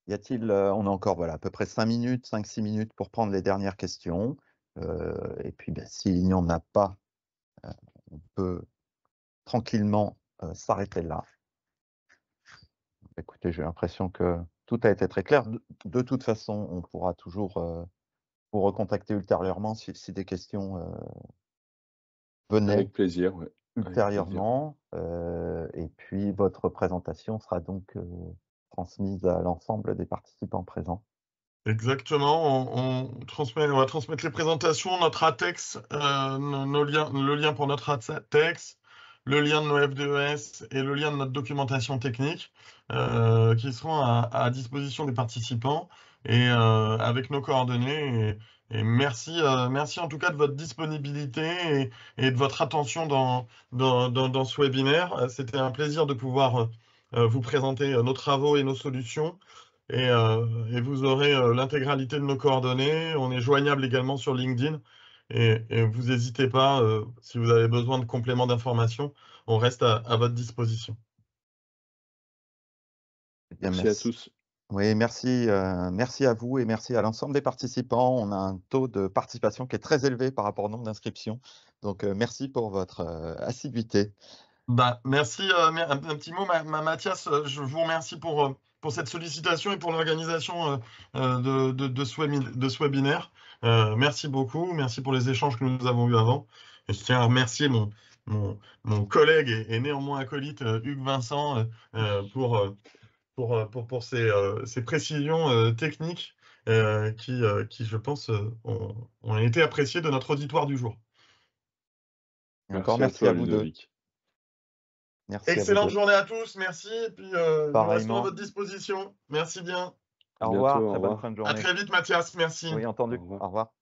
Y a-t-il, on a encore voilà, à peu près 5 minutes, 5-6 minutes pour prendre les dernières questions. Et puis, s'il n'y en a pas, on peut tranquillement s'arrêter là. Écoutez, j'ai l'impression que tout a été très clair. De toute façon, on pourra toujours vous recontacter ultérieurement si des questions venaient Avec plaisir, ouais. Avec plaisir. ultérieurement. Et puis, votre présentation sera donc transmise à l'ensemble des participants présents. Exactement, on va transmettre les présentations, notre ATEX, le lien pour notre ATEX, le lien de nos FDES et le lien de notre documentation technique qui seront à disposition des participants et avec nos coordonnées. Et merci en tout cas de votre disponibilité et de votre attention dans ce webinaire. C'était un plaisir de pouvoir vous présenter nos travaux et nos solutions. Et vous aurez l'intégralité de nos coordonnées. On est joignable également sur LinkedIn. Et vous n'hésitez pas, si vous avez besoin de compléments d'information, on reste à votre disposition. Eh bien, Merci à tous. Oui, merci à vous et merci à l'ensemble des participants. On a un taux de participation qui est très élevé par rapport au nombre d'inscriptions. Donc, merci pour votre assiduité. Merci. Un petit mot, Mathias. Je vous remercie pour cette sollicitation et pour l'organisation de ce webinaire. Merci beaucoup. Merci pour les échanges que nous avons eus avant. Et je tiens à remercier mon collègue et néanmoins acolyte Hugues Vincent pour ces précisions techniques qui, je pense, ont été appréciées de notre auditoire du jour. Et encore Merci merci à à toi, vous deux. Ludovic. Merci à vous Excellente deux. journée à tous, merci. Et puis, nous restons à Pareillement. votre disposition. Merci bien. Au bientôt, revoir, au très bonne revoir. fin de À journée. très vite, Mathias. Merci. Oui, entendu. Au revoir. Au revoir.